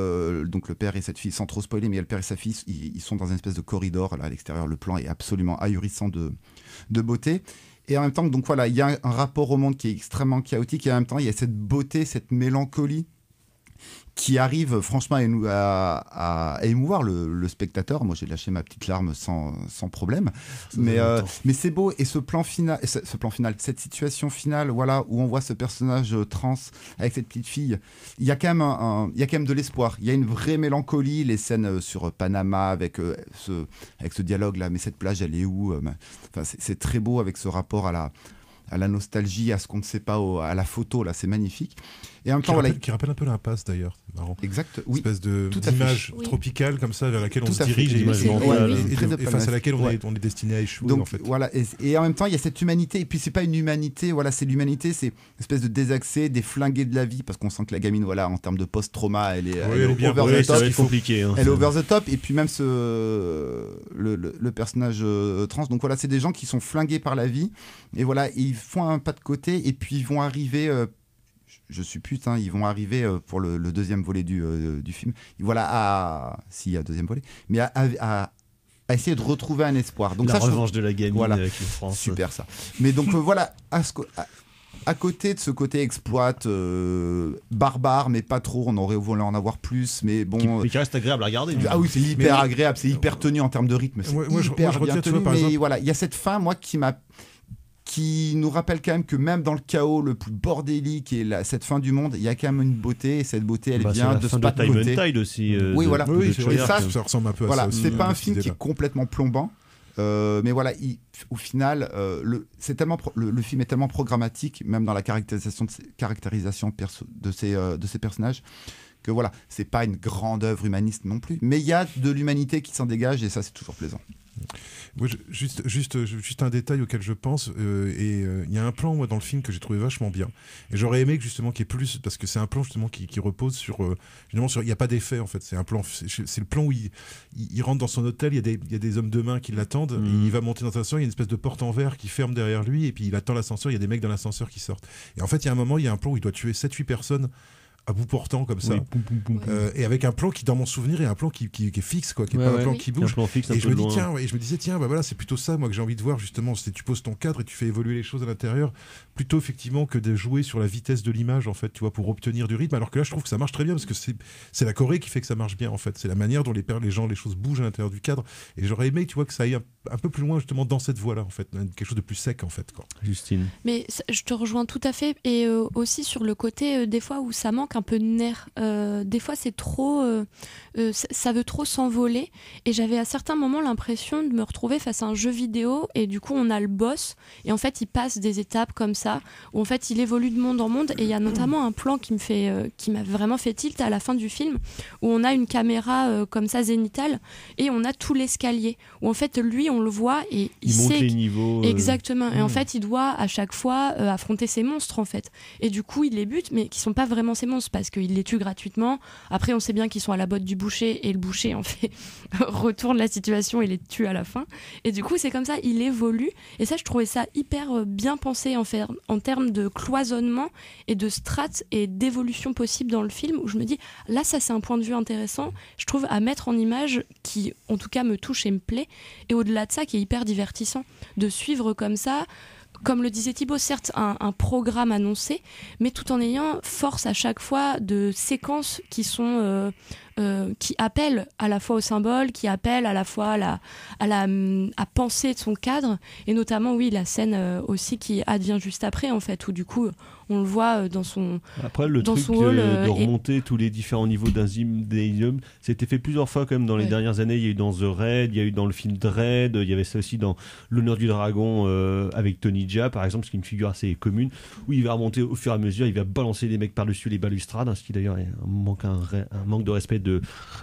donc le père et cette fille, sans trop spoiler, mais il y a le père et sa fille, ils sont dans une espèce de corridor, là à l'extérieur, le plan est absolument ahurissant de beauté. Et en même temps, il y a un rapport au monde qui est extrêmement chaotique, et en même temps, il y a cette beauté, cette mélancolie qui arrive franchement à émouvoir le spectateur. Moi, j'ai lâché ma petite larme sans problème. Mais c'est beau. Et ce plan final, cette situation finale, où on voit ce personnage trans avec cette petite fille, il y a quand même de l'espoir. Il y a une vraie mélancolie. Les scènes sur Panama avec ce dialogue-là, mais cette plage, elle est où? C'est très beau avec ce rapport à la nostalgie, à ce qu'on ne sait pas, à la photo, là, c'est magnifique. Et en même temps, qui rappelle un peu l'impasse d'ailleurs, c'est marrant. Exact, Une espèce d'image tropicale comme ça vers laquelle on se dirige et face à laquelle on est destiné à échouer. Donc, en fait. Voilà, et en même temps, il y a cette humanité, et puis c'est pas une humanité, voilà, c'est l'humanité, c'est une espèce de désaxé, des flingués de la vie, parce qu'on sent que la gamine, voilà, en termes de post-trauma, elle est bien over the top. C'est compliqué. Hein, elle est over the top, et puis même le personnage trans, donc voilà, c'est des gens qui sont flingués par la vie, et voilà, ils font un pas de côté, et puis ils vont arriver... je suppute, ils vont arriver pour le deuxième volet du film. Voilà, s'il y a deuxième volet, mais à essayer de retrouver un espoir. Donc la revanche de la gamine voilà, avec le France. Super ça. Mais donc voilà, à côté de ce côté exploit barbare, mais pas trop, on aurait voulu en avoir plus, mais bon. Mais qui reste agréable à regarder. Ah oui, c'est hyper agréable, c'est hyper tenu en termes de rythme. C'est moi, je hyper retiens, bien tenu, par mais exemple... voilà, il y a cette fin, moi, qui nous rappelle quand même que même dans le chaos le plus bordélique et cette fin du monde, il y a quand même une beauté, et cette beauté, elle vient de ce pas de côté. Time and Tide aussi. Oui, voilà. Oui, c'est vrai, ça ressemble un peu à voilà, ça aussi. c'est pas un film qui est complètement plombant. Mais voilà, au final, le film est tellement programmatique, même dans la caractérisation de ces personnages, que voilà, c'est pas une grande œuvre humaniste non plus, mais il y a de l'humanité qui s'en dégage, et ça, c'est toujours plaisant. Ouais, juste un détail auquel je pense, il y a un plan moi, dans le film que j'ai trouvé vachement bien, et j'aurais aimé justement qu'il y ait plus, parce que c'est un plan justement qui repose sur il n'y a pas d'effet en fait, c'est le plan où il rentre dans son hôtel, il y a des hommes de main qui l'attendent, et il va monter dans l'ascenseur, il y a une espèce de porte en verre qui ferme derrière lui, et puis il attend l'ascenseur, il y a des mecs dans l'ascenseur qui sortent, et en fait il y a un moment, il y a un plan où il doit tuer 7-8 personnes à bout portant comme ça, et avec un plan qui dans mon souvenir est un plan qui est fixe quoi, qui est pas un plan qui bouge, et je me disais tiens bah voilà, c'est plutôt ça moi que j'ai envie de voir justement, c'est tu poses ton cadre et tu fais évoluer les choses à l'intérieur plutôt effectivement que de jouer sur la vitesse de l'image en fait, tu vois, pour obtenir du rythme, alors que là je trouve que ça marche très bien parce que c'est la Corée qui fait que ça marche bien en fait, c'est la manière dont les choses bougent à l'intérieur du cadre, et j'aurais aimé tu vois que ça aille un peu plus loin justement dans cette voie là en fait, quelque chose de plus sec en fait quoi. Justine. Mais je te rejoins tout à fait, et aussi sur le côté des fois où ça manque un peu de nerf. Des fois c'est trop ça veut trop s'envoler, et j'avais à certains moments l'impression de me retrouver face à un jeu vidéo, et du coup on a le boss et en fait il passe des étapes comme ça où en fait il évolue de monde en monde, et il y a notamment un plan qui m'a vraiment fait tilt à la fin du film où on a une caméra comme ça zénitale, et on a tout l'escalier où en fait lui on le voit et il monte sait les niveaux exactement, et en fait il doit à chaque fois affronter ses monstres en fait, et du coup il les bute mais qui sont pas vraiment ses monstres parce qu'il les tue gratuitement. Après on sait bien qu'ils sont à la botte du boucher, et le boucher en fait retourne la situation et les tue à la fin, et du coup c'est comme ça il évolue, et ça je trouvais ça hyper bien pensé en termes de cloisonnement et de strates et d'évolution possible dans le film, où je me dis là ça c'est un point de vue intéressant je trouve à mettre en image, qui en tout cas me touche et me plaît, et au-delà de ça qui est hyper divertissant de suivre comme ça, comme le disait Thibaut, certes un programme annoncé, mais tout en ayant force à chaque fois de séquences qui sont qui appellent à la fois au symbole, qui appellent à la fois à penser de son cadre, et notamment oui la scène aussi qui advient juste après en fait, où du coup on le voit dans son après le dans truc son hall, de remonter tous les différents niveaux des immeubles, c'était fait plusieurs fois quand même dans les dernières années. Il y a eu dans The Raid, il y a eu dans le film Dread, il y avait ça aussi dans L'Honneur du Dragon avec Tony Jaa par exemple, ce qui est une figure assez commune, où il va remonter au fur et à mesure, il va balancer les mecs par-dessus les balustrades, ce qui d'ailleurs est un manque de respect de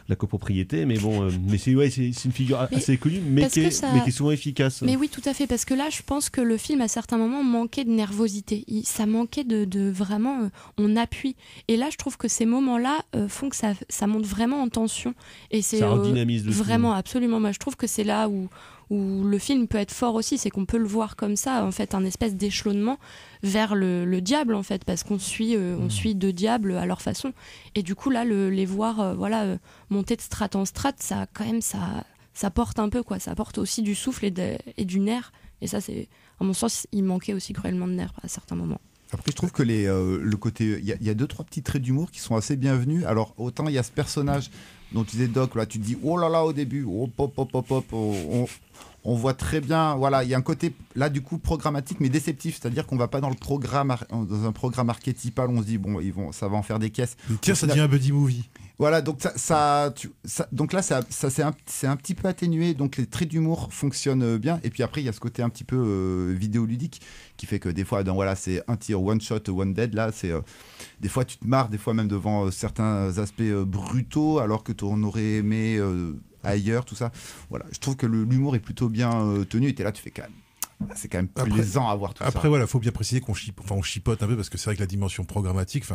la copropriété, mais bon mais c'est une figure assez connue, mais qui est souvent efficace. Mais oui, tout à fait, parce que là je pense que le film à certains moments manquait de nervosité, ça manquait de vraiment on appuie, et là je trouve que ces moments-là font que ça monte vraiment en tension, et c'est ça redynamise vraiment film. Absolument, moi je trouve que c'est là où le film peut être fort aussi, c'est qu'on peut le voir comme ça, en fait, un espèce d'échelonnement vers le diable, en fait, parce qu'on suit deux diables à leur façon, et du coup là les voir monter de strate en strate, ça quand même ça porte un peu quoi, ça porte aussi du souffle et du nerf, et ça c'est, à mon sens, il manquait aussi cruellement de nerfs à certains moments. Après, je trouve que le côté, il y a 2-3 petits traits d'humour qui sont assez bienvenus. Alors, autant il y a ce personnage dont tu disais Doc, là, tu te dis oh là là au début, hop hop hop hop hop, on voit très bien, voilà, il y a un côté là du coup programmatique mais déceptif, c'est-à-dire qu'on va pas dans le programme, dans un programme archétypal, on se dit bon, ça va en faire des caisses. Mais tiens, ça devient un buddy movie. Voilà, donc donc là, ça c'est un petit peu atténué, donc les traits d'humour fonctionnent bien. Et puis après, il y a ce côté un petit peu vidéoludique qui fait que des fois, voilà, c'est un tir, one shot, one dead. Là, c'est des fois tu te marres, des fois même devant certains aspects brutaux, alors que tu en aurais aimé ailleurs, tout ça. Voilà, je trouve que l'humour est plutôt bien tenu. Et t'es là, tu fais quand même. C'est quand même plaisant à voir tout ça. Après, voilà, faut bien préciser qu'on chipote un peu parce que c'est vrai que la dimension programmatique,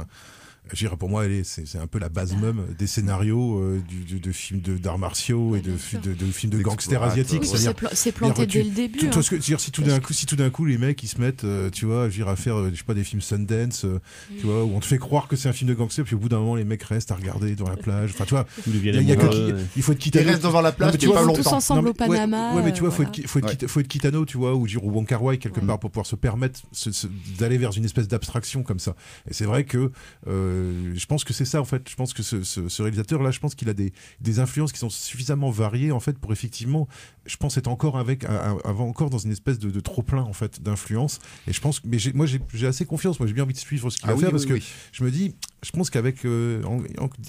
je dirais pour moi, c'est un peu la base même des scénarios de films d'arts martiaux et de films de gangsters asiatiques. Oui, c'est planté dès le début. Si tout d'un coup les mecs ils se mettent, tu vois, à faire, je sais pas, des films Sundance, tu vois, où on te fait croire que c'est un film de gangsters, puis au bout d'un moment les mecs restent à regarder dans la plage. Enfin, tu vois, il faut être Kitano. Ils restent devant la plage, ils vont tous ensemble au Panama. Ouais, mais tu vois, faut être Kitano, tu vois, ou Wong Kar-wai quelque part pour pouvoir se permettre d'aller vers une espèce d'abstraction comme ça. Et c'est vrai que je pense que c'est ça en fait. Je pense que ce réalisateur là, je pense qu'il a des influences qui sont suffisamment variées en fait pour effectivement, je pense être encore encore dans une espèce de trop plein en fait d'influences. Et je pense, mais j'ai assez confiance. Moi, j'ai bien envie de suivre ce qu'il va faire parce que je me dis, je pense qu'avec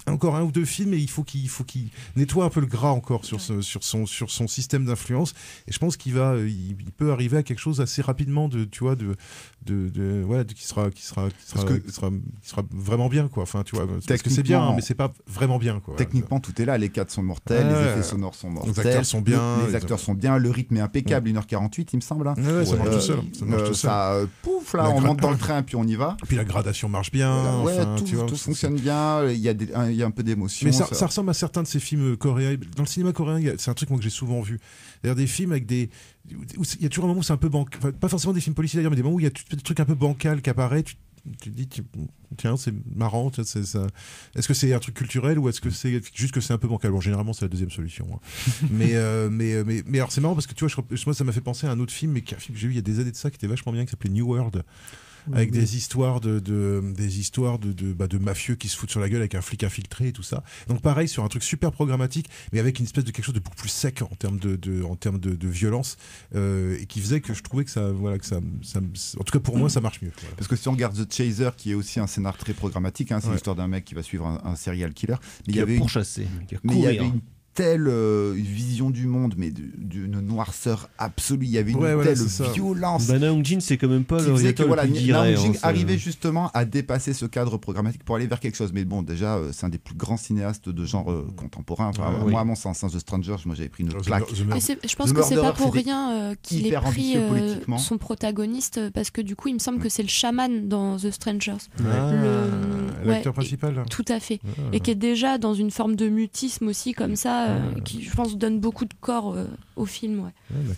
encore un ou deux films, il faut qu'il nettoie un peu le gras encore sur son système d'influence. Et je pense il peut arriver à quelque chose assez rapidement qui sera vraiment bien quoi. Enfin, tu vois, parce que c'est bien, hein, mais c'est pas vraiment bien quoi. Techniquement, tout est là. Les cadres sont mortels, les effets sonores sont mortels. Les acteurs sont bien. Les acteurs sont bien. Le rythme est impeccable. 1h48, il me semble. Hein. Ouais, ça marche tout seul. Pouf, là, on monte dans le train, puis on y va. Et puis la gradation marche bien. Tout fonctionne bien. Il y a un peu d'émotion. Mais ça ressemble à certains de ces films coréens. Dans le cinéma coréen, c'est un truc moi que j'ai souvent vu. C'est-à-dire des films avec il y a toujours un moment où c'est un peu bancal. Enfin, pas forcément des films policiers d'ailleurs, mais des moments où il y a des trucs un peu bancal qui apparaît. Tu te dis, tiens, c'est marrant. Est-ce que c'est un truc culturel ou est-ce que c'est juste que c'est un peu bancal? Bon, généralement, c'est la deuxième solution. Hein. mais alors, c'est marrant parce que tu vois, moi, ça m'a fait penser à un autre film, mais un film que j'ai vu il y a des années de ça, qui était vachement bien, qui s'appelait New World. Avec des histoires de mafieux qui se foutent sur la gueule avec un flic infiltré et tout ça. Donc pareil sur un truc super programmatique, mais avec une espèce de quelque chose de beaucoup plus sec en termes de violence et qui faisait que je trouvais que ça, en tout cas pour moi ça marche mieux. Voilà. Parce que si on regarde The Chaser, qui est aussi un scénar très programmatique, hein, c'est l'histoire d'un mec qui va suivre un serial killer, mais qui a pourchassé, mais il y avait une telle vision du monde, mais d'une noirceur absolue. Il y avait une telle violence. Naum Jin, c'est quand même pas le réalisateur le plus guiré. Naum Jin arrivait justement à dépasser ce cadre programmatique pour aller vers quelque chose. Mais bon, déjà, c'est un des plus grands cinéastes de genre contemporain. Enfin, moi, à mon sens, The Strangers, moi, j'avais pris une claque. Je pense que c'est pas pour rien qu'il ait pris son protagoniste, parce que du coup, il me semble que c'est le chaman dans The Strangers. L'acteur principal. Tout à fait. Et qui est déjà dans une forme de mutisme aussi, comme ça. Qui, je pense, donne beaucoup de corps au film. Ouais.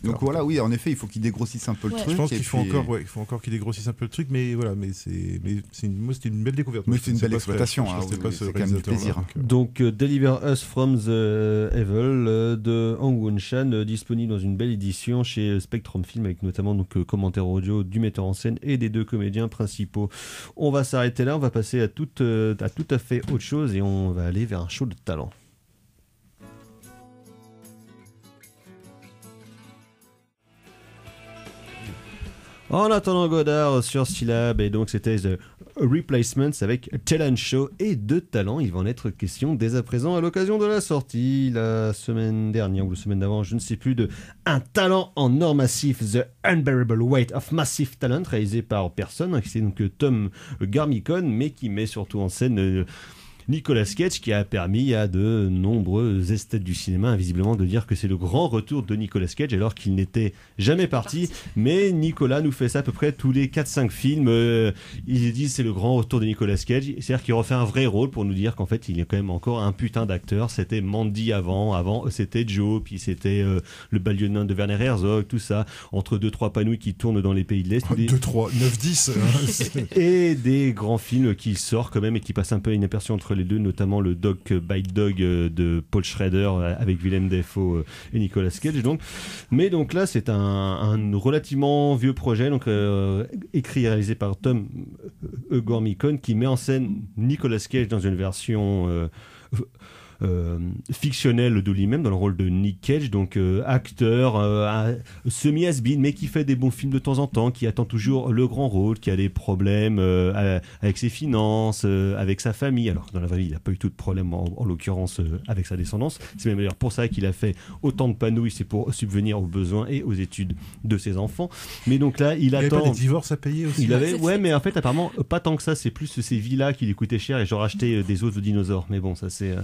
Donc voilà, oui, en effet, il faut qu'il dégrossisse un peu le truc. Je pense qu'il faut encore qu'il dégrossisse un peu le truc, mais voilà, c'était une belle découverte. Mais c'est une belle exploitation. C'est quand même du plaisir. Donc, Deliver Us from the Evil de Hong Won-chan, disponible dans une belle édition chez Spectrum Film, avec notamment commentaires audio du metteur en scène et des deux comédiens principaux. On va s'arrêter là, on va passer à tout à fait autre chose et on va aller vers un show de talent. En attendant Godard sur Syllab, et donc c'était The Replacements avec Talent Show et de talent. Il va en être question dès à présent à l'occasion de la sortie la semaine dernière ou la semaine d'avant, je ne sais plus, de Un talent en or massif, The Unbearable Weight of Massive Talent, réalisé par personne, qui c'est donc Tom Garmicon, mais qui met surtout en scène Nicolas Cage, qui a permis à de nombreux esthètes du cinéma invisiblement de dire que c'est le grand retour de Nicolas Cage alors qu'il n'était jamais parti. Mais Nicolas nous fait ça à peu près tous les 4-5 films. Ils disent c'est le grand retour de Nicolas Cage. C'est-à-dire qu'il refait un vrai rôle pour nous dire qu'en fait il est quand même encore un putain d'acteur. C'était Mandy avant c'était Joe, puis c'était le bal lieutenant de Werner Herzog, tout ça, entre 2-3 panouilles qui tournent dans les pays de l'Est. 2-3, 9-10 et des grands films qui sortent quand même et qui passent un peu inaperçus entre les deux, notamment le Dog Bite Dog de Paul Schrader avec Willem Dafoe et Nicolas Cage. Mais donc là, c'est un relativement vieux projet, donc écrit et réalisé par Tom Gormicon, qui met en scène Nicolas Cage dans une version fictionnel de lui-même dans le rôle de Nick Cage, donc acteur semi-has-been mais qui fait des bons films de temps en temps, qui attend toujours le grand rôle, qui a des problèmes avec ses finances, avec sa famille, alors que dans la vraie vie il n'a pas eu tout de problème en l'occurrence avec sa descendance. C'est même d'ailleurs pour ça qu'il a fait autant de panouilles, c'est pour subvenir aux besoins et aux études de ses enfants. Mais donc là il attend... Il avait pas des divorces à payer aussi. Il avait, ouais, mais en fait apparemment pas tant que ça, c'est plus ces villas qui lui coûtaient cher et genre acheter des os de dinosaures, mais bon ça c'est...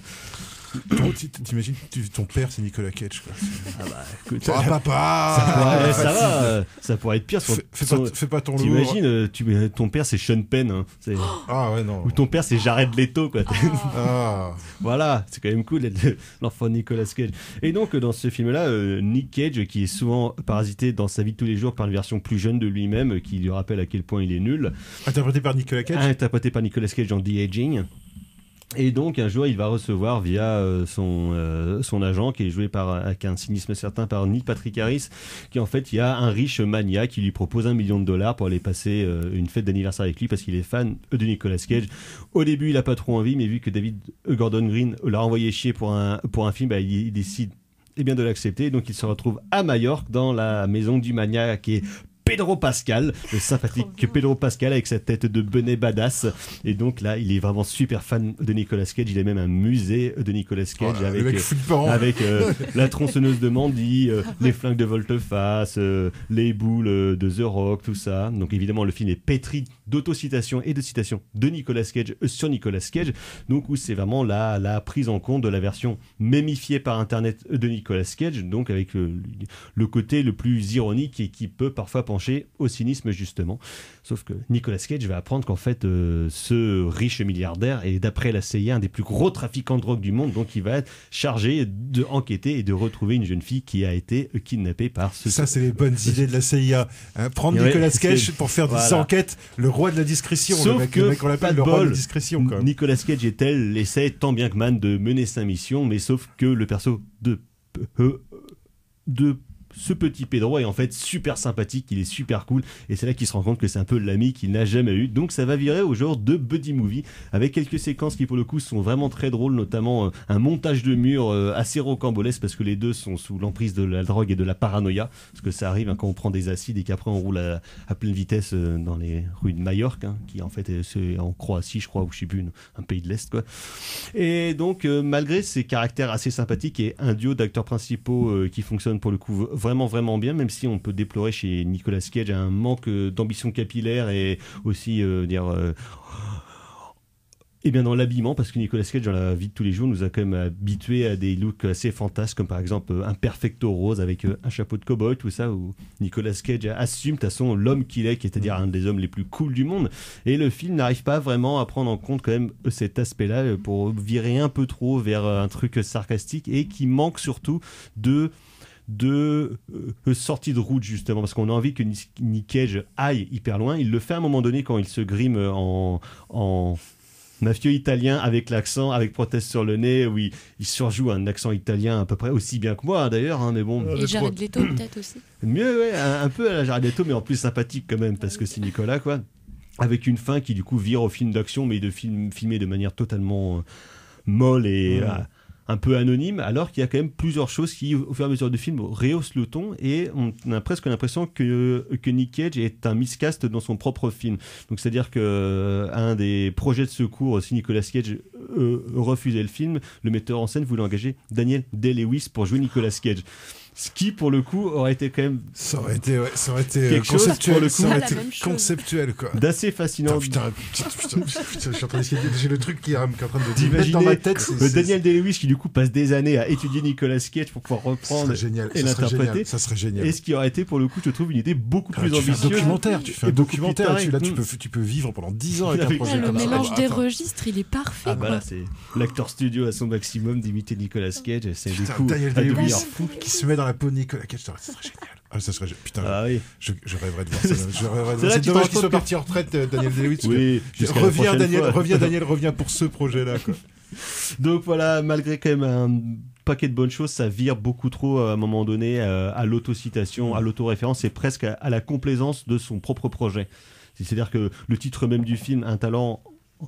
T'imagines, ton père c'est Nicolas Cage quoi. Ah bah écoute, papa ça pourrait être pire. Fais pas ton lourd. T'imagines, ton père c'est Sean Penn, hein, ah ouais non. Ou ton père c'est Jared Leto quoi. Voilà, c'est quand même cool d'être l'enfant de Nicolas Cage. Et donc dans ce film-là, Nick Cage, qui est souvent parasité dans sa vie de tous les jours par une version plus jeune de lui-même, qui lui rappelle à quel point il est nul. Interprété par Nicolas Cage dans The Aging. Et donc un jour il va recevoir via son agent, qui est joué avec un cynisme certain par Neil Patrick Harris, qui en fait il y a un riche mania qui lui propose $1 million pour aller passer une fête d'anniversaire avec lui parce qu'il est fan de Nicolas Cage. Au début il a pas trop envie, mais vu que David Gordon Green l'a envoyé chier pour un film, il décide de l'accepter. Donc il se retrouve à Majorque dans la maison du mania qui est Pedro Pascal, le sympathique Pedro Pascal avec sa tête de bonnet badass. Et donc là, il est vraiment super fan de Nicolas Cage. Il a même un musée de Nicolas Cage avec la tronçonneuse de Mandy, les flingues de volte-face, les boules de The Rock, tout ça. Donc évidemment, le film est pétri d'autocitations et de citations de Nicolas Cage sur Nicolas Cage. Donc où c'est vraiment la prise en compte de la version mémifiée par Internet de Nicolas Cage. Donc avec le côté le plus ironique et qui peut parfois pencher au cynisme justement. Sauf que Nicolas Cage va apprendre qu'en fait ce riche milliardaire est d'après la CIA un des plus gros trafiquants de drogue du monde, donc il va être chargé d'enquêter et de retrouver une jeune fille qui a été kidnappée par ce... Ça c'est les bonnes idées de la CIA, hein, prendre Nicolas Cage pour faire des enquêtes, le roi de la discrétion. Sauf le mec on l'appelle le roi de la discrétion quand même. Nicolas Cage essaie tant bien que mal de mener sa mission, mais sauf que le perso de ce petit Pedro est en fait super sympathique, il est super cool, et c'est là qu'il se rend compte que c'est un peu l'ami qu'il n'a jamais eu. Donc ça va virer au genre de buddy movie avec quelques séquences qui pour le coup sont vraiment très drôles, notamment un montage de mur assez rocambolesque parce que les deux sont sous l'emprise de la drogue et de la paranoïa, parce que ça arrive quand on prend des acides et qu'après on roule à pleine vitesse dans les rues de Majorque, qui en fait c'est en Croatie je crois, ou je sais plus, un pays de l'Est quoi. Et donc malgré ces caractères assez sympathiques et un duo d'acteurs principaux qui fonctionne pour le coup vraiment bien, même si on peut déplorer chez Nicolas Cage un manque d'ambition capillaire et aussi dans l'habillement, parce que Nicolas Cage dans la vie de tous les jours nous a quand même habitués à des looks assez fantasques, comme par exemple un perfecto rose avec un chapeau de cow-boy, tout ça, où Nicolas Cage assume de toute façon l'homme qu'il est, qui est c'est-à-dire un des hommes les plus cool du monde. Et le film n'arrive pas vraiment à prendre en compte quand même cet aspect-là pour virer un peu trop vers un truc sarcastique, et qui manque surtout de sortie de route justement, parce qu'on a envie que Nick Cage aille hyper loin. Il le fait à un moment donné quand il se grime en mafieux italien avec l'accent, avec prothèse sur le nez, où il surjoue un accent italien à peu près aussi bien que moi d'ailleurs, hein, mais bon. Et Jared Leto peut-être aussi. Mieux, ouais, un peu à la Jared Leto, mais en plus sympathique quand même, parce que c'est Nicolas quoi. Avec une fin qui du coup vire au film d'action, mais de film filmé de manière totalement molle et un peu anonyme, alors qu'il y a quand même plusieurs choses qui, au fur et à mesure du film, rehaussent le ton, et on a presque l'impression que Nick Cage est un miscast dans son propre film. Donc c'est-à-dire que un des projets de secours, si Nicolas Cage refusait le film, le metteur en scène voulait engager Daniel Day-Lewis pour jouer Nicolas Cage. Ce qui, pour le coup, aurait été quand même... Ça aurait été quelque conceptuel, chose, pour le coup, conceptuel, quoi. D'assez fascinant. Putain, je suis en train d'essayer, j'ai le truc qui est en train de mettre dans ma tête. Daniel Day-Lewis qui, du coup, passe des années à étudier Nicolas Cage pour pouvoir reprendre et l'interpréter. Ça serait génial. Et ce qui aurait été, pour le coup, je trouve, une idée beaucoup plus ambitieuse. Tu fais un documentaire, là, tu peux vivre pendant 10 ans avec un projet comme ça. Le mélange des registres, il est parfait, quoi. Là, c'est l'acteur studio à son maximum d'imiter Nicolas Cage. C'est du coup Daniel Day-Lewis qui se met dans la peau de Nicolas Cage. Ça serait génial. Ça serait putain. Oui. Je rêverais de voir ça. C'est dommage qu'il soit parti en retraite, Daniel Day-Lewis. Oui. Reviens pour ce projet-là, quoi. Donc voilà, malgré quand même un paquet de bonnes choses, ça vire beaucoup trop à un moment donné à l'autocitation, à l'autoréférence, et presque à la complaisance de son propre projet. C'est-à-dire que le titre même du film, Un talent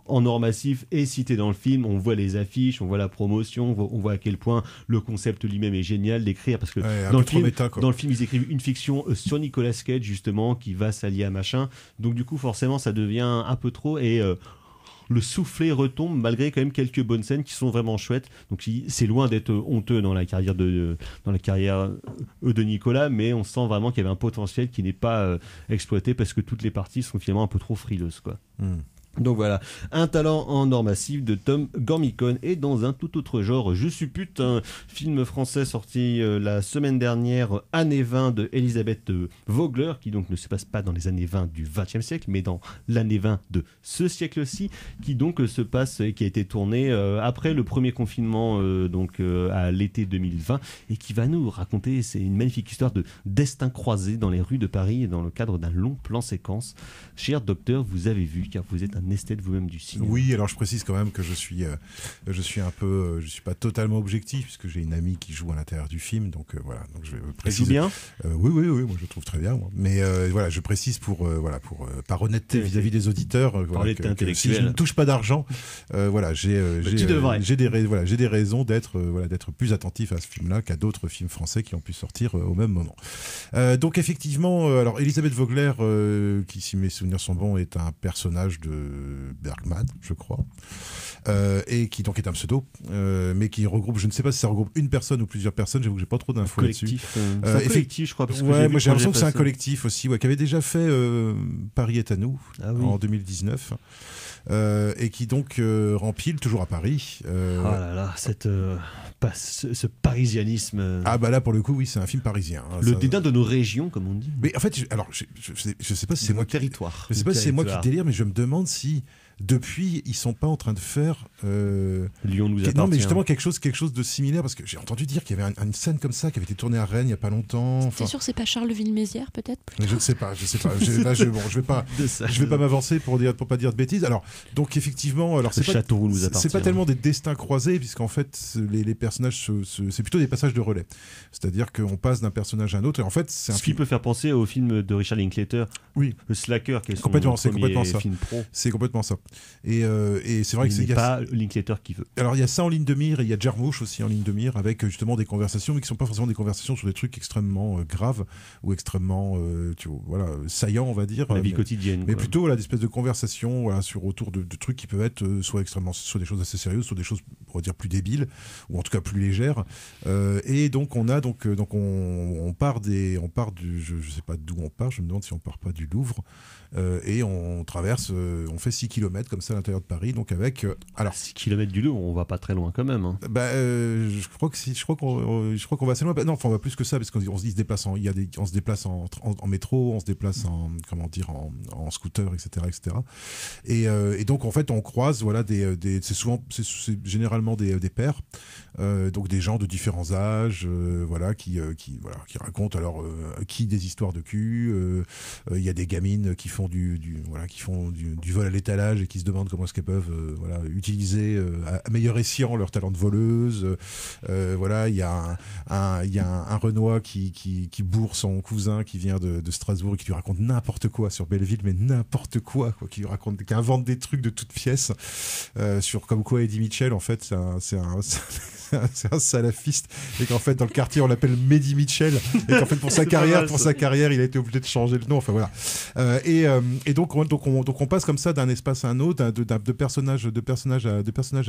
en or massif est cité dans le film. On voit les affiches, on voit la promotion, on voit à quel point le concept lui-même est génial d'écrire, parce que dans le film ils écrivent une fiction sur Nicolas Cage justement qui va s'allier à machin, donc du coup forcément ça devient un peu trop, et le soufflet retombe malgré quand même quelques bonnes scènes qui sont vraiment chouettes. Donc c'est loin d'être honteux dans la carrière de Nicolas, mais on sent vraiment qu'il y avait un potentiel qui n'est pas exploité parce que toutes les parties sont finalement un peu trop frileuses, quoi. Donc voilà, un talent en or massif de Tom Gormican. Et dans un tout autre genre, Je suppute, un film français sorti la semaine dernière, années 20 de Elisabeth Vogler, qui donc ne se passe pas dans les années 20 du XXe siècle, mais dans l'année 20 de ce siècle-ci, qui donc se passe et qui a été tourné après le premier confinement, à l'été 2020, et qui va nous raconter, c'est une magnifique histoire de destin croisé dans les rues de Paris dans le cadre d'un long plan séquence. Cher docteur, vous avez vu, car vous êtes un esthète vous-même du cinéma. Oui, alors je précise quand même que je suis pas totalement objectif, puisque j'ai une amie qui joue à l'intérieur du film, donc voilà. Donc je vais préciser. Elle joue bien. Oui, moi je trouve très bien. Moi. Mais voilà, je précise par honnêteté vis-à-vis des auditeurs, que si je ne touche pas d'argent, j'ai des raisons d'être plus attentif à ce film-là qu'à d'autres films français qui ont pu sortir au même moment. Donc effectivement, alors Elisabeth Vogler, qui si mes souvenirs sont bons, est un personnage de Bergman, je crois, et qui donc est un pseudo, mais qui regroupe, je ne sais pas si ça regroupe une personne ou plusieurs personnes, j'avoue que j'ai pas trop d'infos là-dessus. C'est un collectif, je crois. Parce que moi j'ai l'impression que c'est un collectif aussi, qui avait déjà fait Paris est à nous en 2019. Et qui donc rempile toujours à Paris. Oh là là, ce parisianisme. Ah bah là pour le coup oui, c'est un film parisien. Le dédain de nos régions, comme on dit. Mais en fait, je sais pas si c'est moi territoire. Je sais pas si c'est moi qui délire, mais je me demande si depuis ils sont pas en train de faire Lyon nous appartient. Non, mais justement quelque chose de similaire, parce que j'ai entendu dire qu'il y avait une scène comme ça qui avait été tournée à Rennes il y a pas longtemps. T'es sûr que c'est pas Charleville-Mézières peut-être? Je ne sais pas. Je vais pas m'avancer pour pas dire de bêtises. Alors donc effectivement, alors c'est pas tellement des destins croisés, puisqu'en fait les personnages c'est plutôt des passages de relais. C'est-à-dire qu'on passe d'un personnage à un autre, et en fait c'est qui peut faire penser au film de Richard Linklater. Oui, le Slacker, qui est son complètement ça. film pro. C'est complètement ça. Et c'est vrai que c'est pas Linklater qui veut. Alors il y a ça en ligne de mire, et il y a Jarmusch aussi en ligne de mire, avec justement des conversations, mais qui sont pas forcément des conversations sur des trucs extrêmement graves ou extrêmement saillants, on va dire. La vie quotidienne. Mais plutôt des espèces de conversations autour de trucs qui peuvent être soit des choses assez sérieuses, soit des choses, on va dire, plus débiles, ou en tout cas plus légères. Et donc on part du, je sais pas d'où on part, je me demande si on part pas du Louvre. Et on traverse, on fait 6 km comme ça à l'intérieur de Paris, donc avec 6 km du Louvre, on va pas très loin quand même. Je crois qu'on va assez loin. Non, enfin on va plus que ça, parce qu'on se déplace on se déplace en métro, on se déplace en scooter, etc. Et donc en fait on croise c'est généralement des pères, donc des gens de différents âges, qui racontent qui des histoires de cul. Il y a des gamines qui font du vol à l'étalage et qui se demandent comment est-ce qu'elles peuvent utiliser à meilleur escient leur talent de voleuse. Il y a un Renoir qui bourre son cousin qui vient de Strasbourg et qui lui raconte n'importe quoi sur Belleville, mais n'importe quoi, qui invente des trucs de toutes pièces sur comme quoi Eddie Mitchell en fait c'est un salafiste, et qu'en fait dans le quartier on l'appelle Mehdi Mitchell, et qu'en fait pour sa carrière il a été obligé de changer le nom. Enfin voilà. Et donc on passe comme ça d'un espace à un autre, de personnages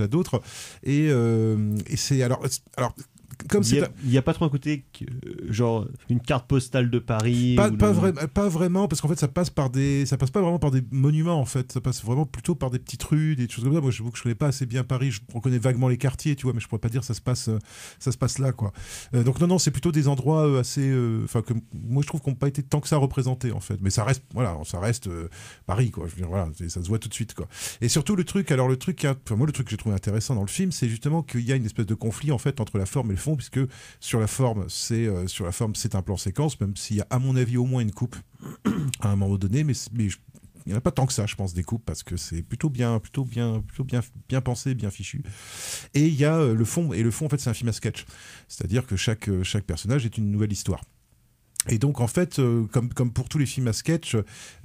à d'autres, et c'est alors comme il n'y a pas trop un côté genre une carte postale de Paris. Pas vraiment, parce qu'en fait ça passe pas vraiment par des monuments, en fait, ça passe vraiment plutôt par des petites rues, des choses comme ça. Moi je connais pas assez bien Paris, on connaît vaguement les quartiers, tu vois, mais je pourrais pas dire ça se passe là, quoi. Donc non, c'est plutôt des endroits assez que moi je trouve qu'on n'a pas été tant que ça représenté, en fait, mais ça reste Paris, quoi. Je veux dire, ça se voit tout de suite, quoi. Et surtout le truc que j'ai trouvé intéressant dans le film, c'est justement qu'il y a une espèce de conflit, en fait, entre la forme et le fond, puisque sur la forme c'est un plan séquence, même s'il y a à mon avis au moins une coupe à un moment donné, mais il n'y en a pas tant que ça, je pense, des coupes, parce que c'est plutôt bien pensé, bien fichu. Et il y a le fond, en fait c'est un film à sketch, c'est-à-dire que chaque personnage est une nouvelle histoire. Et donc, en fait, comme pour tous les films à sketch,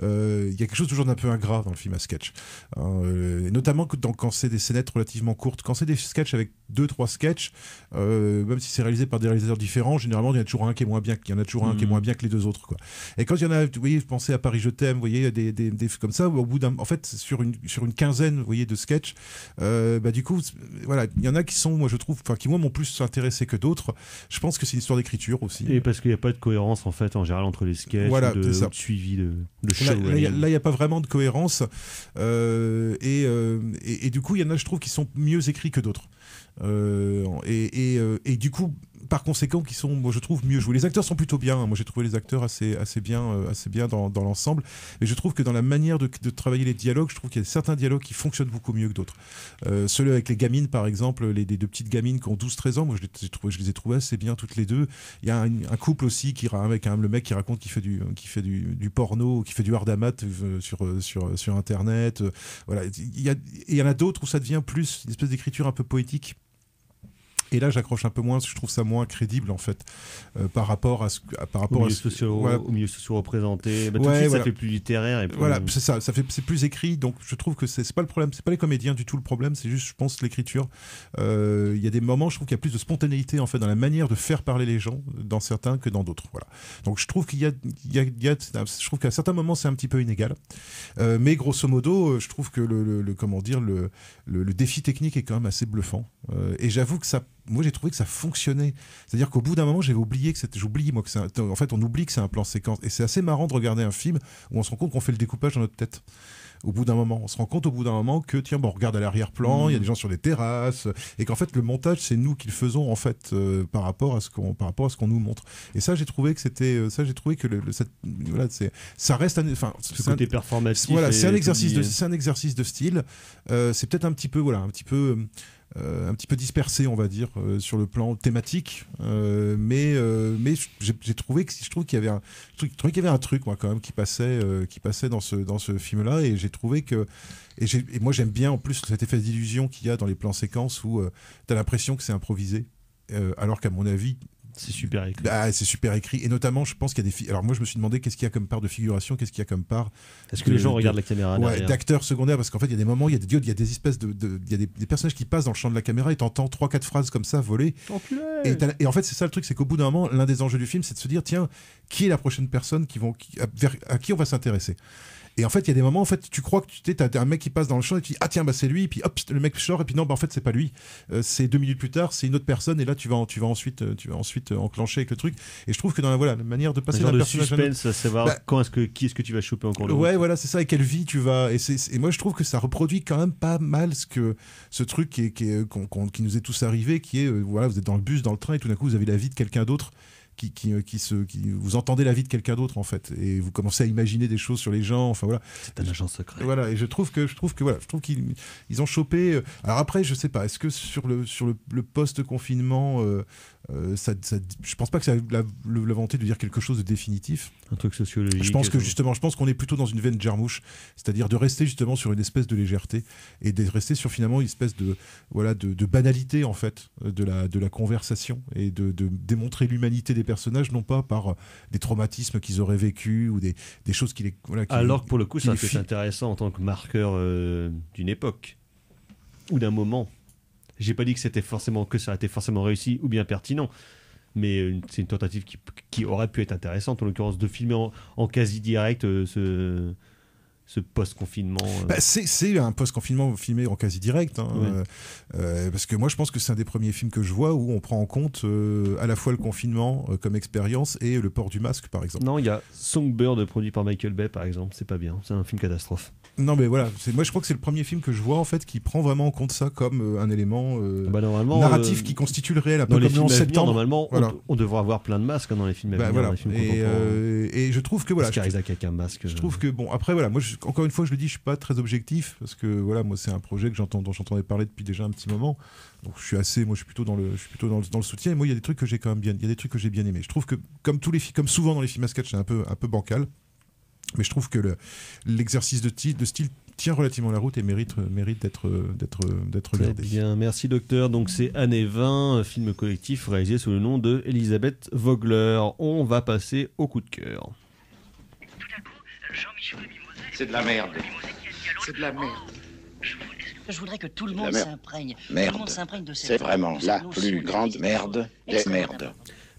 il y a quelque chose toujours d'un peu ingrat dans le film à sketch. Et notamment quand c'est des scénettes relativement courtes. Quand c'est des sketchs avec 2-3 sketchs, même si c'est réalisé par des réalisateurs différents, généralement, il y en a toujours un qui est moins bien, que les deux autres, quoi. Et quand il y en a, vous voyez, pensez à Paris, je t'aime, vous voyez, des comme ça, au bout en fait, sur une quinzaine, vous voyez, de sketchs, du coup, voilà, il y en a qui sont, moi, je trouve, qui moi m'ont plus intéressé que d'autres. Je pense que c'est une histoire d'écriture aussi. Et parce qu'il n'y a pas de cohérence en fait en général entre les sketchs ou de suivi de show. Là, il n'y a pas vraiment de cohérence et du coup il y en a, je trouve, qui sont mieux écrits que d'autres et du coup par conséquent qui sont, moi je trouve, mieux joués. Les acteurs sont plutôt bien, hein. Moi j'ai trouvé les acteurs assez bien dans l'ensemble, mais je trouve que dans la manière de travailler les dialogues, je trouve qu'il y a certains dialogues qui fonctionnent beaucoup mieux que d'autres. Ceux avec les gamines par exemple, les deux petites gamines qui ont 12-13 ans, moi je les ai trouvées assez bien toutes les deux. Il y a un couple aussi avec le mec qui raconte qu'il fait du porno, qui fait du hardamat sur internet, voilà. Il y en a d'autres où ça devient plus une espèce d'écriture un peu poétique. Et là, j'accroche un peu moins, je trouve ça moins crédible en fait, par rapport au milieu socio-représenté. Tout de suite, ça fait plus littéraire. Et plus... Voilà, c'est ça, c'est plus écrit. Donc, je trouve que c'est pas le problème, c'est pas les comédiens du tout le problème, c'est juste, je pense, l'écriture. Il y a des moments, je trouve qu'il y a plus de spontanéité en fait dans la manière de faire parler les gens, dans certains que dans d'autres. Voilà. Donc, je trouve je trouve qu'à certains moments, c'est un petit peu inégal. Mais grosso modo, je trouve que le défi technique est quand même assez bluffant. Et j'avoue que moi j'ai trouvé que ça fonctionnait, c'est-à-dire qu'au bout d'un moment j'oublie que en fait on oublie que c'est un plan séquence, et c'est assez marrant de regarder un film où on se rend compte qu'on fait le découpage dans notre tête. Au bout d'un moment, on se rend compte que tiens, on regarde à l'arrière-plan, il y a des gens sur des terrasses, et qu'en fait le montage c'est nous qui le faisons en fait par rapport à ce qu'on nous montre. Et ça j'ai trouvé que ça reste ce côté performatif. Voilà, c'est un exercice de style. C'est peut-être un petit peu dispersé, on va dire, sur le plan thématique, mais je trouve qu'il y avait un truc, moi, quand même, qui passait dans ce film-là, et j'ai trouvé que et moi j'aime bien en plus cet effet d'illusion qu'il y a dans les plans séquences où t'as l'impression que c'est improvisé, alors qu'à mon avis c'est super écrit. C'est super écrit, et notamment je pense qu'il y a alors moi je me suis demandé qu'est-ce qu'il y a comme part de figuration, qu'est-ce qu'il y a comme part. Est-ce que les gens regardent la caméra derrière, d'acteurs secondaires, parce qu'en fait il y a des moments, il y a des espèces il y a des personnages qui passent dans le champ de la caméra et t'entends 3-4 phrases comme ça voler. Et en fait c'est ça le truc, c'est qu'au bout d'un moment l'un des enjeux du film c'est de se dire tiens, qui est la prochaine personne à qui on va s'intéresser. Et en fait, il y a des moments, en fait, tu crois que t'as un mec qui passe dans le champ et tu dis ah tiens, c'est lui, et puis hop, le mec sort, et puis non, en fait, c'est pas lui. C'est 2 minutes plus tard, c'est une autre personne, et là, tu vas ensuite enclencher avec le truc. Et je trouve que dans la manière de passer d'un personnage à suspense, à savoir qui est-ce que tu vas choper encore. Ouais, voilà, c'est ça, et quelle vie tu vas. Et moi, je trouve que ça reproduit quand même pas mal ce truc qui nous est tous arrivé, qui est voilà, vous êtes dans le bus, dans le train, et tout d'un coup, vous avez la vie de quelqu'un d'autre. Vous entendez la vie de quelqu'un d'autre en fait, et vous commencez à imaginer des choses sur les gens, enfin voilà. C'est un agent secret. Voilà, et je trouve qu'ils ont chopé. Alors après, je sais pas, est-ce que sur le post-confinement, je pense pas que ça a la volonté de dire quelque chose de définitif. Un truc sociologique. Je pense qu'on est plutôt dans une veine Jarmusch, c'est-à-dire de rester justement sur une espèce de légèreté et de rester sur finalement une espèce de banalité en fait de la conversation, et de démontrer l'humanité des personnages, non pas par des traumatismes qu'ils auraient vécus ou des choses qui les alors que pour le coup ça c'est intéressant en tant que marqueur d'une époque ou d'un moment. J'ai pas dit que ça a été forcément réussi ou bien pertinent, mais c'est une tentative qui aurait pu être intéressante, en l'occurrence de filmer en quasi direct ce post-confinement. C'est un post-confinement filmé en quasi-direct, hein, parce que moi je pense que c'est un des premiers films que je vois où on prend en compte à la fois le confinement comme expérience et le port du masque, par exemple. Non, il y a Songbird produit par Michael Bay, par exemple, c'est pas bien, c'est un film catastrophe. Non mais voilà, moi je crois que c'est le premier film que je vois en fait qui prend vraiment en compte ça comme un élément narratif qui constitue le réel, un peu comme en septembre. Normalement, on devrait avoir plein de masques dans les films à venir, dans les films et je trouve que voilà, Oscar Isaac avec un masque. Je trouve que bon, après voilà, moi encore une fois je le dis, je suis pas très objectif parce que voilà, moi c'est un projet dont j'entendais parler depuis déjà un petit moment. Donc je suis plutôt dans le soutien, et moi il y a des trucs que j'ai bien aimés. Je trouve que comme souvent dans les films à sketch, c'est un peu bancal. Mais je trouve que l'exercice de style tient relativement la route et mérite d'être Très regardé. bien, merci docteur. Donc c'est Année 20, film collectif réalisé sous le nom de Elisabeth Vogler. On va passer au coup de cœur. C'est de la merde. C'est de la merde. Je voudrais que tout le La monde merde. s'imprègne. Merde. Tout le monde s'imprègne de cette C'est vraiment la Nous plus sommes grande des merde des extrêmement merdes.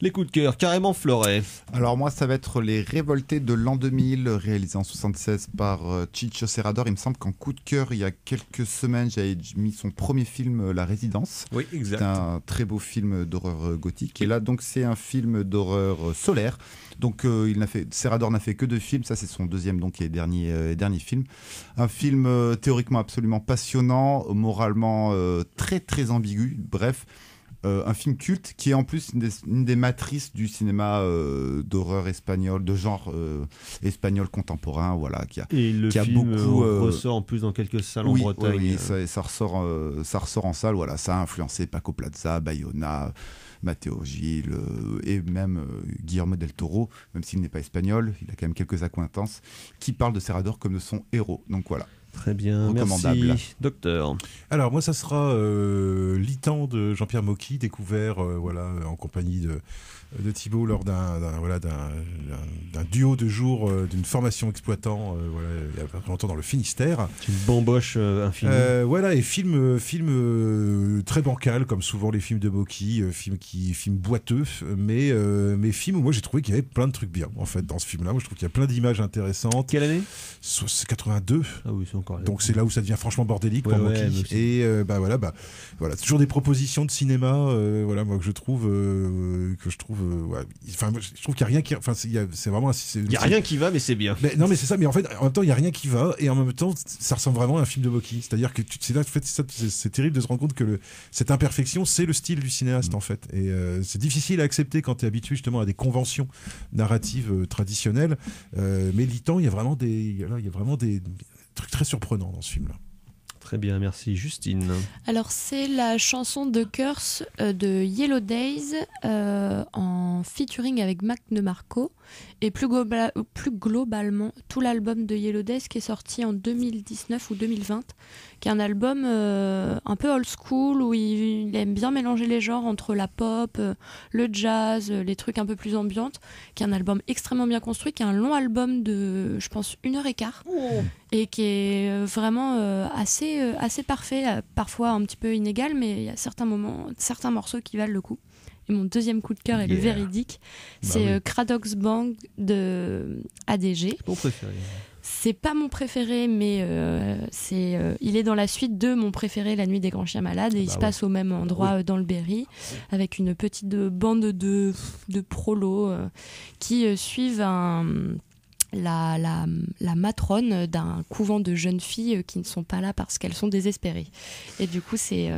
Les coups de cœur, carrément Fleuret. Alors moi, ça va être Les Révoltés de l'an 2000, réalisé en 76 par Chicho Serrador. Il me semble qu'en coup de cœur, il y a quelques semaines, j'avais mis son premier film, La Résidence. Oui, exact. C'est un très beau film d'horreur gothique. Et là, donc, c'est un film d'horreur solaire. Donc, Serrador n'a fait que 2 films. Ça, c'est son deuxième donc, et dernier film. Un film théoriquement absolument passionnant, moralement très, très ambigu. Bref. Un film culte qui est en plus une des matrices du cinéma d'horreur espagnol, de genre espagnol contemporain, voilà, qui a film beaucoup ressort en plus dans quelques salles en Bretagne. Oui, ça ressort en salle, voilà, ça a influencé Paco Plaza, Bayona, Matteo Gil et même Guillermo del Toro, même s'il n'est pas espagnol, il a quand même quelques accointances qui parlent de Serrador comme de son héros. Donc voilà. Très bien, recommandable. merci docteur. Alors moi ça sera L'Itan de Jean-Pierre Mocky, découvert en compagnie de Thibault lors d'un duo de jours d'une formation exploitant il y a pas longtemps dans le Finistère. C'est une bamboche infinie. Et film très bancal comme souvent les films de Mocky, film boiteux, mais film où moi j'ai trouvé qu'il y avait plein de trucs bien en fait dans ce film-là. Moi je trouve qu'il y a plein d'images intéressantes. Quelle année ? C'est 82. Ah oui, c'est encore. Donc c'est là où ça devient franchement bordélique pour Mocky. Et voilà, toujours des propositions de cinéma, moi que je trouve je trouve qu'il y a rien qui, c'est vraiment, il y a rien qui va, mais c'est bien. Mais c'est ça. Mais en même temps, il y a rien qui va, et en même temps, ça ressemble vraiment à un film de Mocky. C'est-à-dire que c'est terrible de se rendre compte que cette imperfection, c'est le style du cinéaste en fait. Et c'est difficile à accepter quand tu es habitué justement à des conventions narratives traditionnelles. Mais L'Itan, il y a vraiment des trucs très surprenants dans ce film-là. Très bien, merci. Justine. Alors, c'est la chanson de Curse de Yellow Days en featuring avec Mac DeMarco. Et plus globalement, tout l'album de Yellow Days qui est sorti en 2019 ou 2020, qui est un album un peu old school où il aime bien mélanger les genres entre la pop, le jazz, les trucs un peu plus ambiantes, qui est un album extrêmement bien construit, qui est un long album de, je pense, 1h15, et qui est vraiment assez parfait, parfois un petit peu inégal, mais il y a certains morceaux qui valent le coup. Et mon deuxième coup de cœur est le véridique. C'est Cradox Bang de ADG. Mon préféré. C'est pas mon préféré, mais il est dans la suite de mon préféré, La Nuit des Grands Chiens Malades, et il se passe au même endroit dans le Berry, avec une petite bande de prolos qui suivent la matrone d'un couvent de jeunes filles qui ne sont pas là parce qu'elles sont désespérées. Et du coup, c'est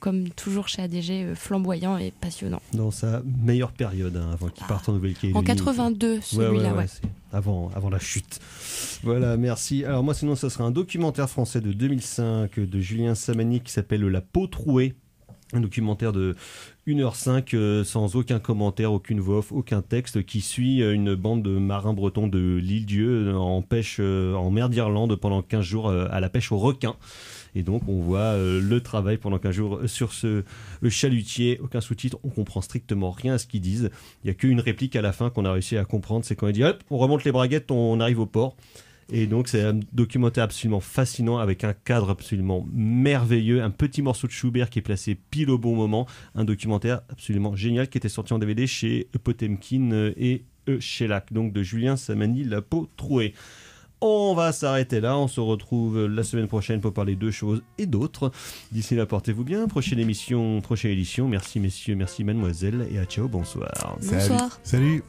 comme toujours chez ADG, flamboyant et passionnant. Dans sa meilleure période, avant qu'il parte en Nouvelle-Calédonie. En 82, celui-là, ouais. C'est avant la chute. Voilà, merci. Alors moi, sinon, ça sera un documentaire français de 2005 de Julien Samani qui s'appelle La peau trouée. Un documentaire de 1h05 sans aucun commentaire, aucune voix off, aucun texte, qui suit une bande de marins bretons de l'île-Dieu en pêche en mer d'Irlande pendant 15 jours à la pêche au requin. Et donc on voit le travail pendant 15 jours sur ce chalutier, aucun sous-titre, on comprend strictement rien à ce qu'ils disent. Il n'y a qu'une réplique à la fin qu'on a réussi à comprendre, c'est quand il dit hop, on remonte les braguettes, on arrive au port. Et donc c'est un documentaire absolument fascinant avec un cadre absolument merveilleux, un petit morceau de Schubert qui est placé pile au bon moment, un documentaire absolument génial qui était sorti en DVD chez Potemkin et Shellac, donc de Julien Samani, La peau trouée. On va s'arrêter là, on se retrouve la semaine prochaine pour parler de choses et d'autres. D'ici là, portez-vous bien, prochaine édition, merci messieurs, merci mademoiselle, et à ciao, bonsoir. Bonsoir. Salut.